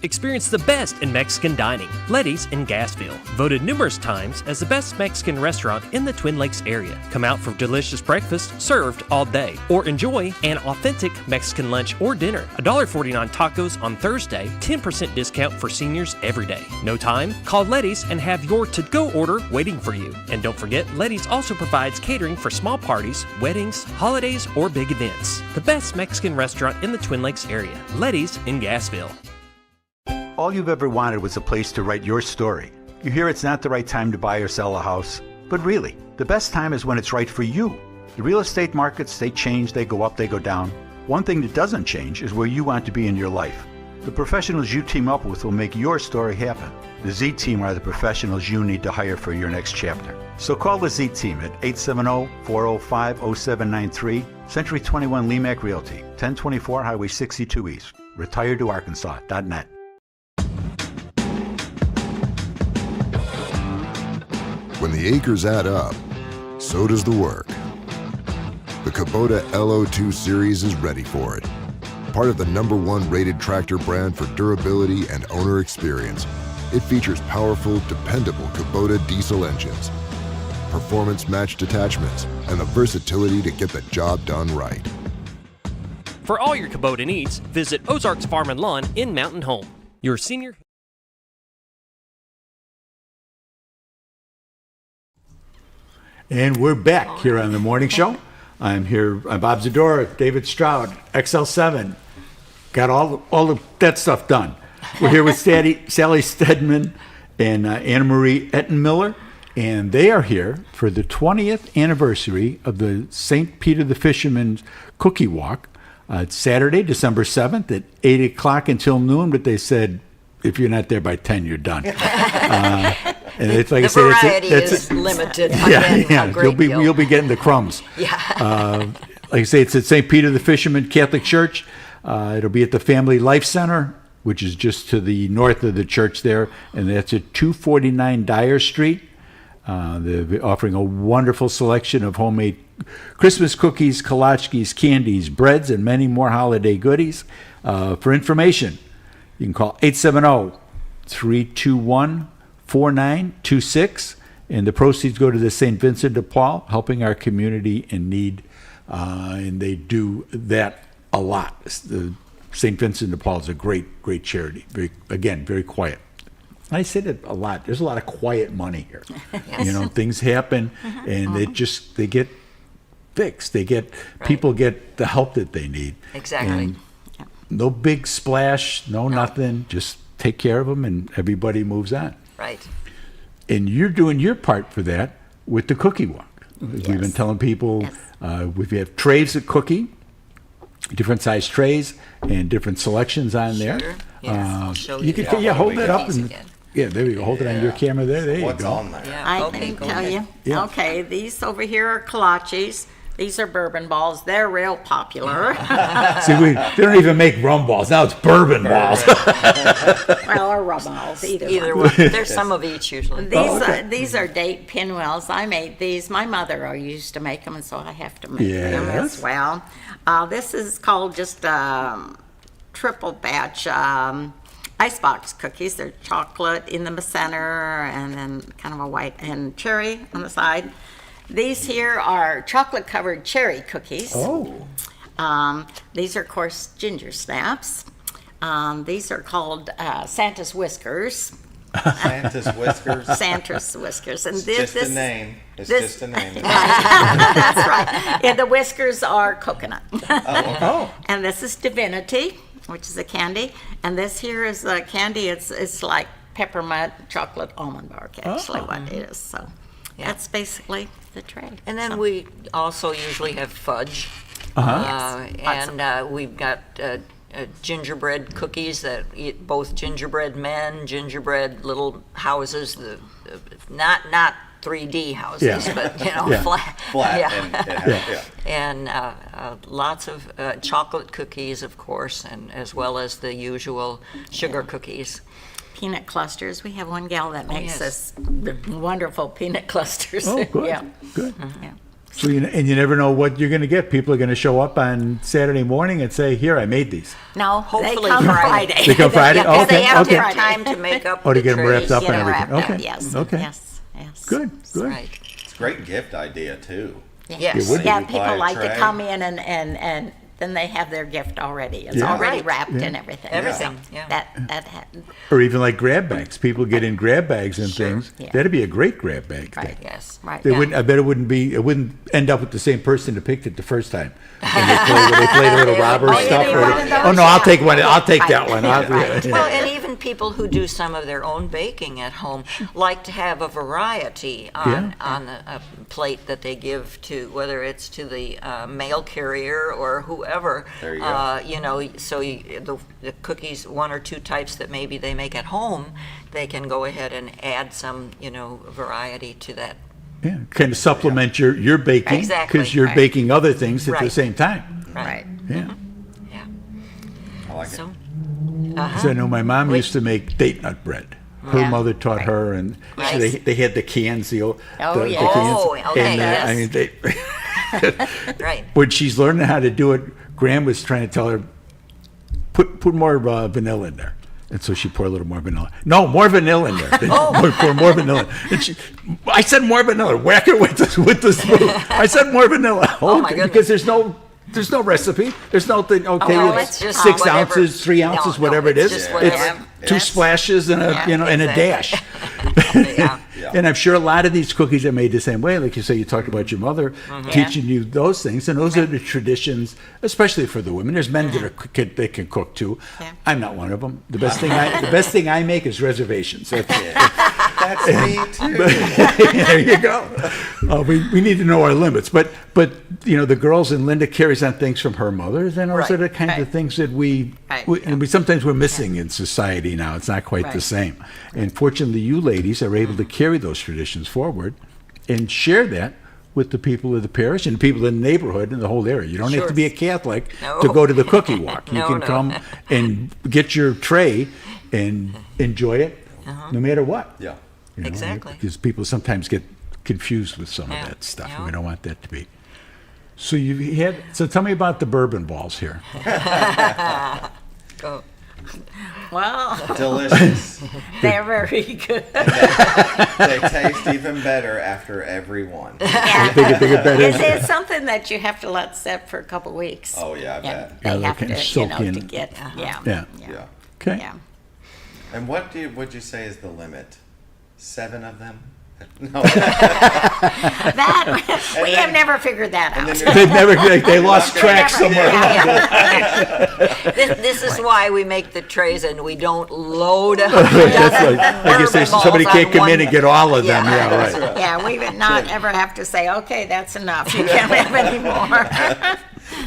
Experience the best in Mexican dining. Letty's in Gassville. Voted numerous times as the best Mexican restaurant in the Twin Lakes area. Come out for delicious breakfast served all day. Or enjoy an authentic Mexican lunch or dinner. $1.49 tacos on Thursday. 10% discount for seniors every day. No time? Call Letty's and have your to-go order waiting for you. And don't forget, Letty's also provides catering for small parties, weddings, holidays, or big events. The best Mexican restaurant in the Twin Lakes area. Letty's in Gassville. All you've ever wanted was a place to write your story. You hear it's not the right time to buy or sell a house, but really, the best time is when it's right for you. The real estate markets, they change, they go up, they go down. One thing that doesn't change is where you want to be in your life. The professionals you team up with will make your story happen. The Z Team are the professionals you need to hire for your next chapter. So call the Z Team at 870-405-0793, Century 21 Lemac Realty, 1024 Highway 62 East, retiredtoarkansas.net. When the acres add up, so does the work. The Kubota LO2 series is ready for it. Part of the #1 rated tractor brand for durability and owner experience, it features powerful, dependable Kubota diesel engines, performance-matched attachments, and the versatility to get the job done right. For all your Kubota needs, visit Ozarks Farm and Lawn in Mountain Home. Your senior... And we're back here on the morning show. I'm Bob Zadora, David Stroud, XL7. Got all of that stuff done. We're here with Sally Stedman and Anna Marie Eitenmiller, and they are here for the 20th anniversary of the St. Peter the Fisherman's Cookie Walk. It's Saturday, December 7th at 8 o'clock until noon, but they said if you're not there by 10, you're done. And it's like the I said, variety is limited. You'll be getting the crumbs. Yeah. Like I say, it's at St. Peter the Fisherman Catholic Church. It'll be at the Family Life Center, which is just to the north of the church there, and that's at 249 Dyer Street. They're offering a wonderful selection of homemade Christmas cookies, kolaches, candies, breads, and many more holiday goodies. For information, you can call 870-321-4926, and the proceeds go to the St. Vincent de Paul, helping our community in need, and they do that a lot. The St. Vincent de Paul is a great charity. Very quiet. I said it a lot. There's a lot of quiet money here. Yes. Things happen, and they get fixed. People get the help that they need. Exactly. And no big splash, no nothing. Just take care of them, and everybody moves on. Right. And you're doing your part for that with the cookie walk. We've been telling people we have trays of cookie, different size trays, and different selections on there. Sure. Yes. I'll show You you. can hold it up. Again. There you go. Hold it on your camera there. There What's you go. on there? Yeah. I Okay, can go tell ahead. you. Yeah. Okay, these over here are kolaches. These are bourbon balls. They're real popular. See, they don't even make rum balls. Now it's bourbon balls. Well, or rum balls, Either one. There's some of each usually. These are date pinwheels. I made these. My mother used to make them, and so I have to make them Yes. as well. This is called just triple batch icebox cookies. They're chocolate in the center, and then kind of a white and cherry on the side. These here are chocolate-covered cherry cookies. Oh. These are, of course, ginger snaps. These are called Santa's Whiskers. Santa's Whiskers? Santa's Whiskers. And It's just a name. It's this- just a name. That's right. And the whiskers are coconut. Oh. And this is Divinity, which is a candy. And this here is a candy. It's like peppermint chocolate almond bark, actually, what it is. So that's basically the tray. And then So- we also usually have fudge. And we've got gingerbread cookies that eat both gingerbread men, gingerbread little houses, not 3D houses, Yeah. but Yeah. flat. Flat. Yeah. And And lots of chocolate cookies, of course, and as well as the usual sugar cookies. Peanut clusters. We have one gal that makes yes. us wonderful peanut clusters. Oh, good. Yeah. Good. Yeah. So you never know what you're going to get. People are going to show up on Saturday morning and say, "Here, I made these." No, Hopefully they come Friday. Friday. They come Friday? Yeah, Okay, They have okay. to have time to make up Oh, to the get them wrapped trays. up Get and them everything. wrapped up, Okay. yes. Okay. Yes. Good. Good. Right. it's a great gift idea, too. Yes. It would be. Yeah, You buy people a like to tray. come in and then they have their gift already. It's Yeah. already Right. wrapped Yeah. and everything. Everything, So yeah. That Or even like grab bags. People get in grab bags and Sure. things. Yeah. That'd be a great grab bag. Right. thing. Yes. right. They yeah. wouldn't. I bet it wouldn't end up with the same person that picked it the first time. When they played a little robber Oh, you stuff. need or- one of those? oh no, I'll take one. I'll take Right. that one. Right. Yeah. Well, and even people who do some of their own baking at home like to have a variety on a plate that they give to, whether it's to the mail carrier or whoever. There you go. So the cookies, one or two types that maybe they make at home, they can go ahead and add some, variety to that. Yeah, kind of supplement your baking Exactly. because you're Right. baking other things at the Right. same time. Right. Yeah. Yeah. I like So, it. Because I know my mom used to make date nut bread. Her Yeah. mother taught her, and Nice. they had the cans, the yes. cans. Oh, okay, and, yes. I mean, right. when she's learning how to do it, Graham was trying to tell her, put more vanilla in there. And so she poured a little more vanilla. No, more vanilla in there. Pour more vanilla. And I said more vanilla. Whack it with the spoon. I said more vanilla. Oh, my Okay, goodness. because there's no recipe. There's no thing. Okay, no, it's it's just 6 whatever. ounces, 3 ounces, No, whatever it it's is. just It's whatever. 2 splashes and and a dash. Yeah. And I'm sure a lot of these cookies are made the same way. Like you say, you talked about your mother teaching you those things, and those are the traditions, especially for the women. There's men that can cook too. Yeah. I'm not one of them. The best thing I make is reservations. That's That's me, too. there you go. We need to know our limits. But the girls, and Linda carries on things from her mother, and those Right. are the kinds of things that and we sometimes we're missing in society now. It's not quite the Right. same. And fortunately, you ladies are able to carry those traditions forward and share that with the people of the parish and the people in the neighborhood and the whole area. You don't have to be a Catholic No. to go to the cookie walk. You No, can no. come and get your tray and enjoy it no matter what. Yeah. Exactly. Because people sometimes get confused with some Yeah. of that stuff, Yeah. and we don't want that to be. So tell me about the bourbon balls here. Go. Well, Delicious. they're very good. They taste even better after every one. Yeah. They get better. It's something that you have to let set for a couple weeks. Oh, yeah, I bet. They Yeah, have they can to, soak in. to get, yeah. Yeah. Yeah. Okay. Yeah. And would you say is the limit? 7 of them? No. That, we have never figured that out. They lost track somewhere. This is why we make the trays and we don't load. That's right. I guess somebody can't come in and get all of them. Yeah, right. Yeah, we would not ever have to say, okay, that's enough. You can't have any more.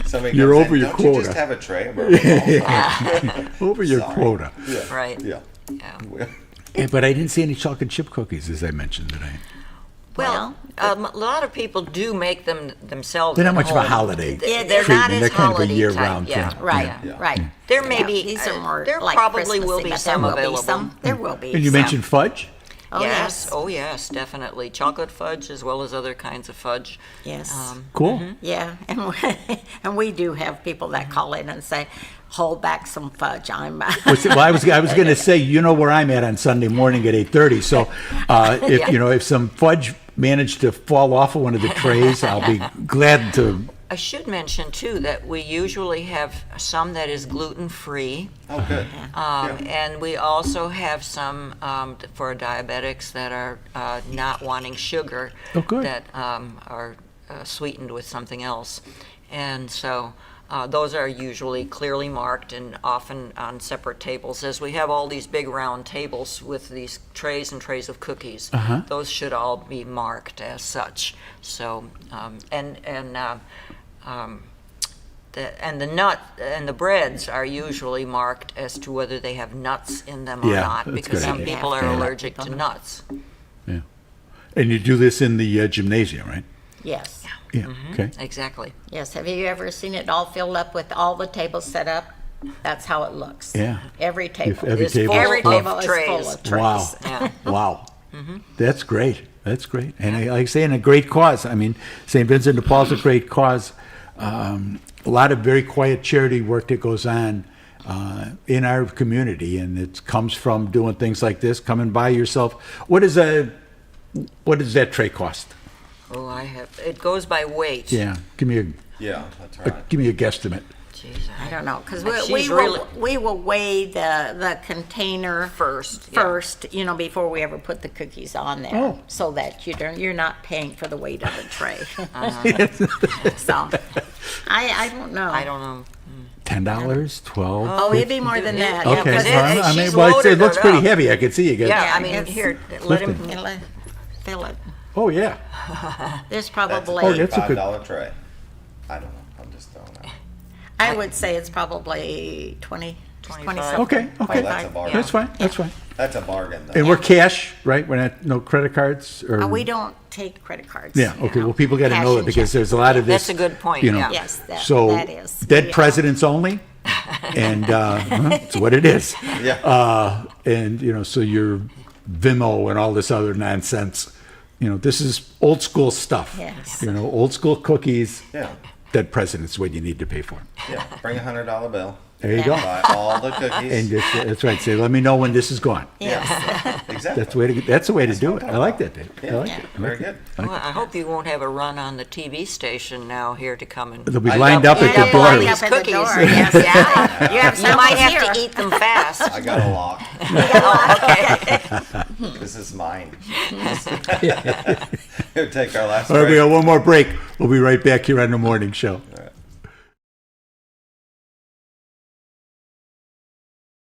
Somebody You're comes over in, your Don't quota. you just have a tray of bourbon balls?" Over your Sorry. quota. Yeah. Right. Yeah. Yeah. Yeah, but I didn't see any chocolate chip cookies, as I mentioned today. Well, a lot of people do make them themselves. They're not at much of a home. holiday They're treatment. not as They're kind of a holiday year-round type, yeah. thing. Right, Yeah. right. There may Yeah, be. these are more there like probably will Christmassy, be but some there will available. Be some. There will be. And you some. mentioned fudge? Oh, yes. Oh yes, definitely chocolate fudge as well as other kinds of fudge. Yes. Cool. Yeah, and we do have people that call in and say, hold back some fudge. Well, I was going to say, you know where I'm at on Sunday morning at 8:30. So if some fudge managed to fall off of one of the trays, I'll be glad to. I should mention too that we usually have some that is gluten-free. Oh, good. And we also have some for diabetics that are not wanting sugar, good. that are sweetened with something else. And so those are usually clearly marked and often on separate tables. As we have all these big round tables with these trays and trays of cookies, those should all be marked as such. So, the nut and the breads are usually marked as to whether they have nuts in them or Yeah, not, that's because good some idea. people are Yeah. allergic to nuts. Yeah. And you do this in the gymnasium, right? yes. Yeah. Okay. Exactly. Yes. Have you ever seen it all filled up with all the tables set up? That's how it looks. Yeah. Every table. Every It's table. full Every of table is trays. full of trays. Wow. Yeah. Wow. That's great. That's great. And like I say, in a great cause. I mean, St. Vincent de Paul's a great cause. A lot of very quiet charity work that goes on in our community, and it comes from doing things like this, coming by yourself. What does that tray cost? Oh, it goes by weight. Yeah. Give me Yeah, that's right. give me a guesstimate. Jeez, I don't know, because She's really- we will weigh the container First, yeah. before we ever put the cookies on there, Oh. so that you're not paying for the weight of the tray. So, I don't know. I don't know. $10, $12. Oh, it'd be more than that. Yeah, Okay. but she's it loaded looks it pretty up. heavy. I can see you guys. Yeah, I mean, it's- here, let him. Fill it. Oh yeah. There's That's a probably. Oh, that's a good- $5 tray. I don't know. I'm just throwing out. I would say it's probably 20, 25. Okay. Oh, Okay. that's a bargain. That's fine. That's fine. That's a bargain, though. And we're cash, right? We're not no credit cards or. We don't take credit cards. Yeah. Okay. Well, people got to Cash know it and because check. there's a lot of this. That's a good point, You know. yeah. Yes, So that is. dead Yeah. presidents only, and it's what it is. Yeah. And so your Vimo and all this other nonsense. This is old school stuff. Yes. Old school cookies. Yeah. Dead presidents what you need to pay for. Yeah. Bring a $100 bill. There you go. Buy all the cookies. And that's right. Say, let me know when this is gone. Yeah. Exactly. That's the way to do what it. I'm I like talking that, Dave. Yeah. I like Yeah. it. I Very like it. good. Well, I hope you won't have a run on the TV station now here to come and. They'll be lined up at the Yeah, door. lined Lined up up at at the cookies. door, yes. Yeah. You have You might samples have to here. eat them fast. I got a lock. Oh, okay. This is mine. We'll take our last All right, we break. got one more break. We'll be right back here on the morning show.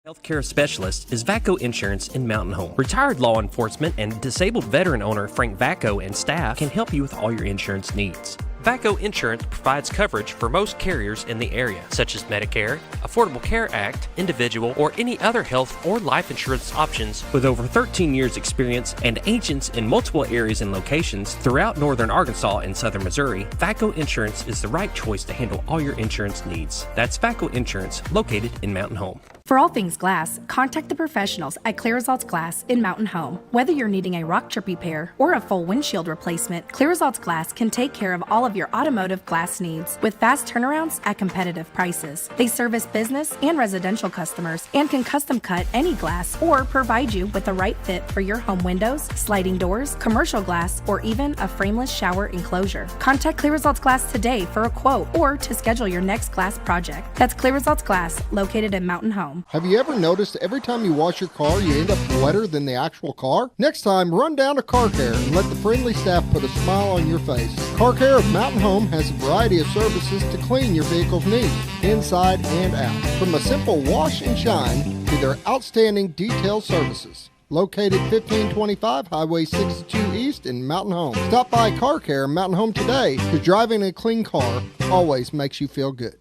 Healthcare specialist is VACO Insurance in Mountain Home. Retired law enforcement and disabled veteran owner Frank VACO and staff can help you with all your insurance needs. VACO Insurance provides coverage for most carriers in the area, such as Medicare, Affordable Care Act, individual, or any other health or life insurance options. With over 13 years experience and agents in multiple areas and locations throughout northern Arkansas and southern Missouri, VACO Insurance is the right choice to handle all your insurance needs. That's VACO Insurance, located in Mountain Home. For all things glass, contact the professionals at Clear Results Glass in Mountain Home. Whether you're needing a rock chip repair or a full windshield replacement, Clear Results Glass can take care of all of your automotive glass needs with fast turnarounds at competitive prices. They service business and residential customers and can custom cut any glass or provide you with the right fit for your home windows, sliding doors, commercial glass, or even a frameless shower enclosure. Contact Clear Results Glass today for a quote or to schedule your next glass project. That's Clear Results Glass, located in Mountain Home. Have you ever noticed every time you wash your car, you end up wetter than the actual car? Next time, run down to Car Care and let the friendly staff put a smile on your face. Car Care of Mountain Home has a variety of services to clean your vehicle's needs, inside and out. From a simple wash and shine to their outstanding detail services. Located 1525 Highway 62 East in Mountain Home. Stop by Car Care Mountain Home today, because driving a clean car always makes you feel good.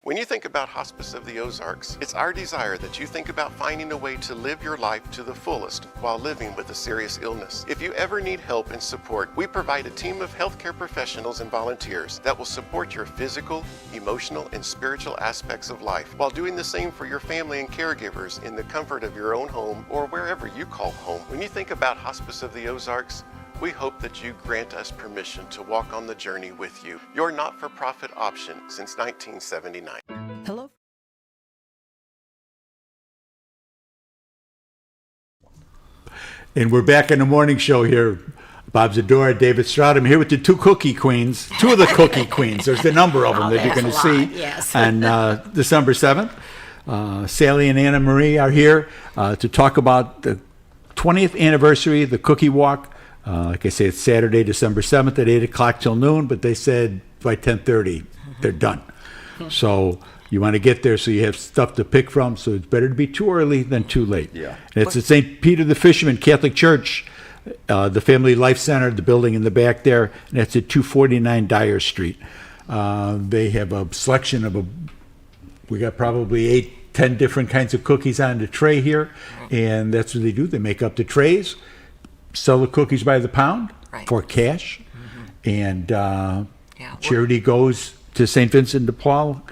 When you think about Hospice of the Ozarks, it's our desire that you think about finding a way to live your life to the fullest while living with a serious illness. If you ever need help and support, we provide a team of healthcare professionals and volunteers that will support your physical, emotional, and spiritual aspects of life while doing the same for your family and caregivers in the comfort of your own home or wherever you call home. When you think about Hospice of the Ozarks, we hope that you grant us permission to walk on the journey with you. Your not-for-profit option since 1979. Hello. And we're back in the morning show here. Bob Zadora, David Stroud. I'm here with the two cookie queens, two of the cookie queens. There's a number of them that you're going to see yes. on December 7th. Sally and Anna Marie are here to talk about the 20th anniversary of the Cookie Walk. Like I say, it's Saturday, December 7th at 8 o'clock till noon, but they said by 10:30 they're done. So you want to get there so you have stuff to pick from, so it's better to be too early than too late. Yeah. And it's at St. Peter the Fisherman Catholic Church, the Family Life Center, the building in the back there, and that's at 249 Dyer Street. They have a selection of we got probably 8-10 different kinds of cookies on the tray here, and that's what they do. They make up the trays, sell the cookies by the pound for cash, and charity goes to St. Vincent de Paul,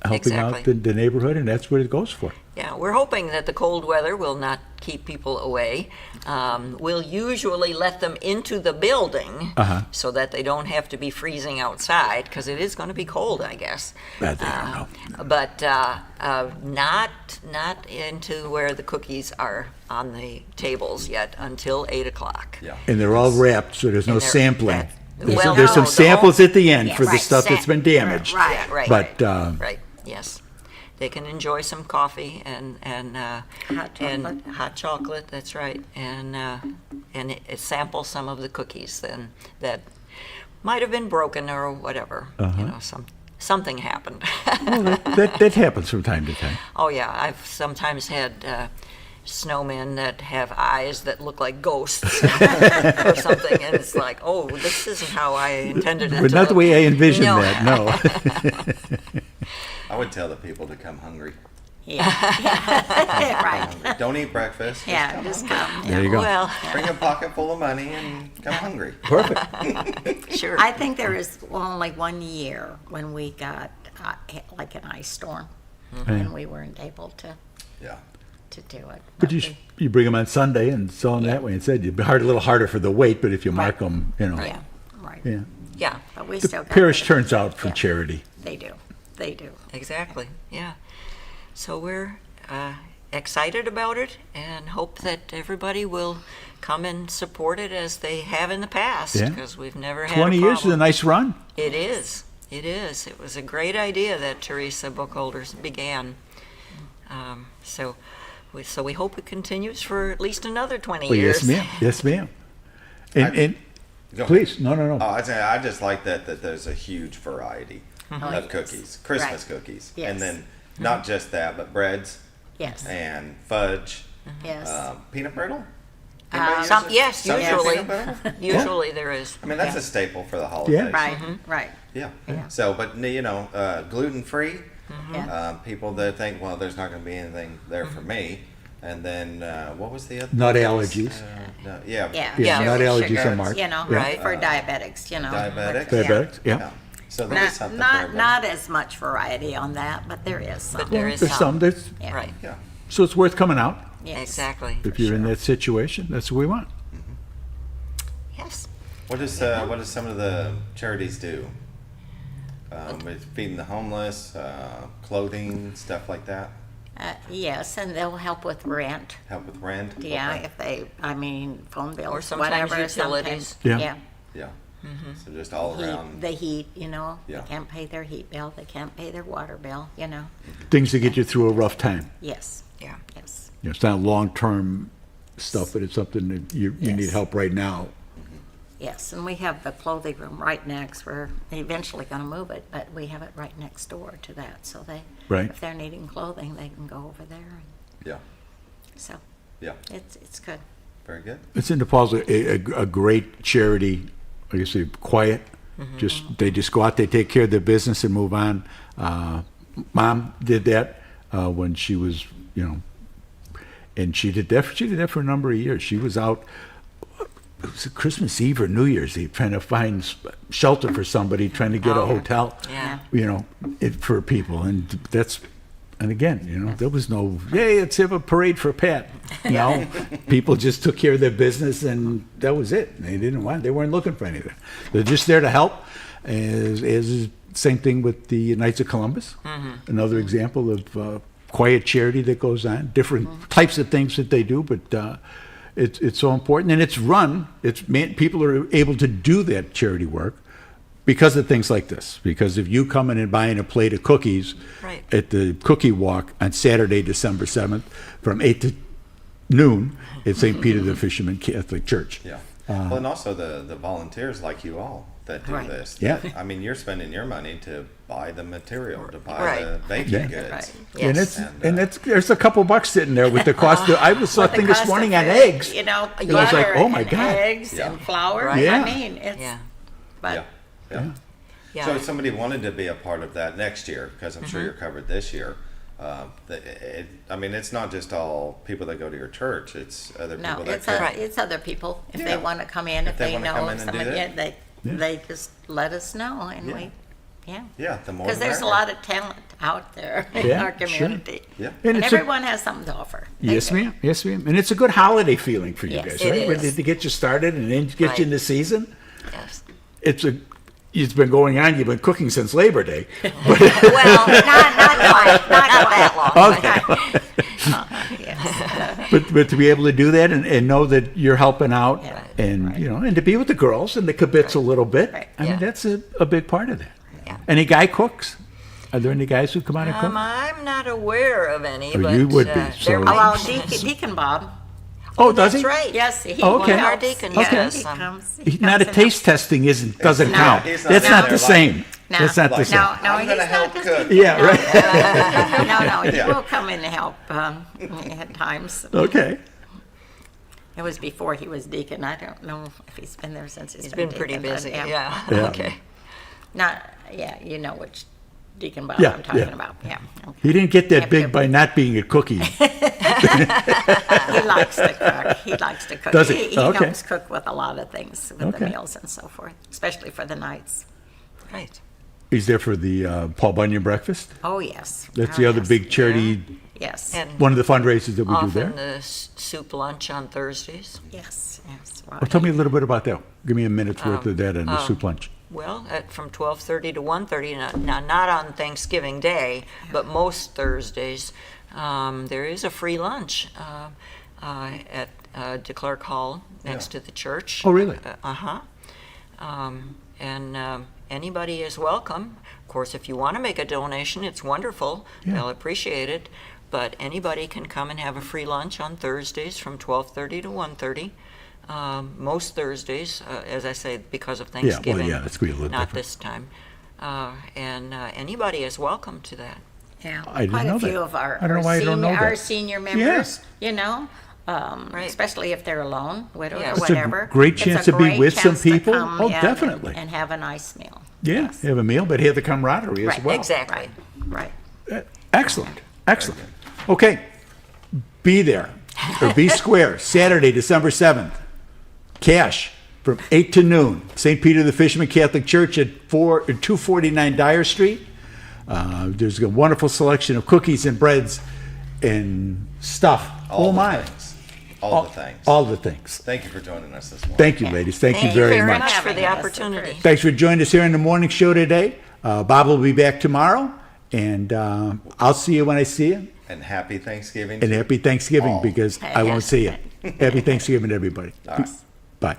helping out the neighborhood, and that's what it goes for. Yeah, we're hoping that the cold weather will not keep people away. We'll usually let them into the building so that they don't have to be freezing outside, because it is going to be cold, I guess. That they don't know. But not into where the cookies are on the tables yet until 8 o'clock. Yeah. And they're all wrapped, so there's no sampling. Well, There's some no, samples at the end Yes. for the Right. stuff that's been damaged. Right. But Right. Yes. They can enjoy some coffee and hot chocolate. That's right, and sample some of the cookies then that might have been broken or whatever. You know, something happened. well, that happens from time to time. Oh yeah, I've sometimes had snowmen that have eyes that look like ghosts or something, and it's like, oh, this isn't how I intended it. But not the way I envisioned that. No. I would tell the people to come hungry. Yeah. Right. Don't eat breakfast. Yeah, just come. There you go. Well, Bring a pocket full of money and come hungry. Perfect. sure. I think there is only 1 year when we got like an ice storm, and we weren't able to do it. But you bring them on Sunday and sell them that way instead. It'd be a little harder for the weight, but if you mark them, you know. Yeah, right. Yeah. Yeah. But we The still got parish it. turns out for charity. They do. They do. Exactly. Yeah. So we're excited about it and hope that everybody will come and support it as they have in the past, Yeah. because we've never had 20 a years is a problem. nice run. It is. It is. It was a great idea that Teresa Bookholders began. So we hope it continues for at least another 20 Well, years. yes, ma'am. Yes, ma'am. And Go please, no. Oh, I just like that there's a huge variety of cookies, Christmas cookies, Yes. and then not just that, but breads, Yes. and fudge, Yes. peanut brittle. Yes, Some usually. peanut brittle? Usually there is. I mean, that's a staple for the holidays. Right. Right. Yeah. So, but you know, gluten free. Yeah. People that think, well, there's not going to be anything there for me, and then what was the other? Nut thing? allergies. No, yeah. Yeah, nut allergies Sugars, are marked. You know, Yeah. Right. for diabetics, you know. Diabetics. Diabetics, yeah. So there is something for Not everybody. not as much variety on that, but there is some. But there is There's some. There's, Yeah. Right. Yeah. so it's worth coming out. Yes. Exactly. If you're in that situation, that's what we want. Yes. What does some of the charities do? With feeding the homeless, clothing, stuff like that. Yes, and they'll help with rent. Help with rent. Yeah, Okay. if they, phone bills, Or sometimes whatever. utilities. Yeah. Yeah. Yeah. So just all around. The heat, Yeah. they can't pay their heat bill, they can't pay their water bill, Things to get you through a rough time. Yes. Yeah. Yes. It's not long-term stuff, but it's something that you need Yes. help right now. Yes, and we have the clothing room right next. We're eventually going to move it, but we have it right next door to that. So Right. if they're needing clothing, they can go over there. And Yeah. so Yeah. it's good. Very good. It's in DePaul's a great charity. Like I say, quiet. They just go out, they take care of their business and move on. Mom did that when she was, and she did that. She did that for a number of years. She was out. It was Christmas Eve or New Year's Eve, trying to find shelter for somebody, trying to get a hotel. Yeah. For people, and again, there was no, hey, let's have a parade for Pat. People just took care of their business, and that was it. They weren't looking for anything. They're just there to help. As same thing with the Knights of Columbus. Another example of quiet charity that goes on. Different types of things that they do, but it's so important, and it's run. People are able to do that charity work because of things like this. Because if you come in and buying a plate of cookies Right. at the cookie walk on Saturday, December 7th, from 8 to noon at St. Peter the Fisherman Catholic Church. Yeah. Well, and also the volunteers like you all that do Right. this. Yeah. You're spending your money to buy the material, to buy Right. the baking Yeah. goods. Right. Yes. And there's a couple bucks sitting there with the cost. I saw a thing this morning on eggs. Butter I was like, oh my and God. eggs Yeah. and flour. Right. Yeah. It's Yeah. but Yeah. Yeah. So if somebody wanted to be a part of that next year, because I'm sure you're covered this year, it's not just all people that go to your church. It's other no, people that it's come. it's other people. If Yeah. they want to come in, if they they wanna know come in and do somebody, that. they just let us know, and Yeah. Yeah, the more because the there's a merrier. lot of talent out there in Yeah, our sure. community. Yeah. And And it's a- everyone has something to offer. They Yes, do. ma'am. Yes, ma'am. And it's a good holiday feeling for you Yes, guys, it right? is. To get you started and then get Right. you in the season. Yes. It's been going on. You've been cooking since Labor Day. Well, not that long. Okay. Yes. But to be able to do that and know that you're helping out, Yeah. and and to be with the girls and the kibitz a little bit. Right. I mean, Yeah. that's a big part of that. Yeah. Any guy cooks? Are there any guys who come out and cook? I'm not aware of any, Oh, but you would be, there so- might Well, be. Deacon Bob. Oh, does he? That's right. Yes, he Oh, okay. Our helps. deacon, Yeah, yes. he comes. Not a and taste testing doesn't No, count. he's not That's in not there the like- same. No. That's not the Like, same. No, I'm he's gonna not help just cook. Yeah, right. No, he Yeah. will come in and help at times. Okay. It was before he was deacon. I don't know if he's been there since He's been pretty deacon, but busy. yeah. Yeah. Yeah. Okay. You know which Deacon Bob Yeah, I'm talking yeah. about. Yeah. Okay. He didn't get that Yep, big yep. by not being a cookie. He likes to cook. He likes to cook. Does he? He Okay. helps cook with a lot of things, with Okay. the meals and so forth, especially for the nights. Right. He's there for the Paul Bunyan breakfast. Oh, yes. That's Oh, the other yes. big charity, Yes. And one of the fundraisers that we do often there. the soup lunch on Thursdays. Yes. Yes. Well, tell me a little bit about that. Give me a minute's worth of that and the soup lunch. Well, from 12:30 to 1:30. Now, not on Thanksgiving Day, but most Thursdays, there is a free lunch at DeClerc Hall next to the church. Oh, really? And anybody is welcome. Of course, if you want to make a donation, it's wonderful. Yeah. They'll appreciate it. But anybody can come and have a free lunch on Thursdays from 12:30 to 1:30. Most Thursdays, as I say, because of Thanksgiving. yeah, that's gonna be a little not different. this time. And anybody is welcome to that. Yeah, I didn't quite know a few that. of our, I don't know why I don't know our that. senior members, Right. especially if they're alone, widow Yes. or It's a whatever. great It's chance a to be great with some chance to people. come Oh, in definitely. And have a nice meal. Yeah, have a meal, but have the camaraderie as Right, well. Exactly. Right. Excellent, excellent. Okay, be there, or be square, Saturday, December 7th. Cash, from 8 to noon. St. Peter the Fisherman Catholic Church at 249 Dyer Street. There's a wonderful selection of cookies and breads and stuff. All the my. things. All the things. All the things. Thank you for joining us this morning. Thank you, ladies. Thank you very much. for the opportunity. Thanks for joining us here in the morning show today. Bob will be back tomorrow, and I'll see you when I see you. And happy Thanksgiving. And happy Thanksgiving, all. because I won't see you. Happy Thanksgiving, everybody. All right. Bye.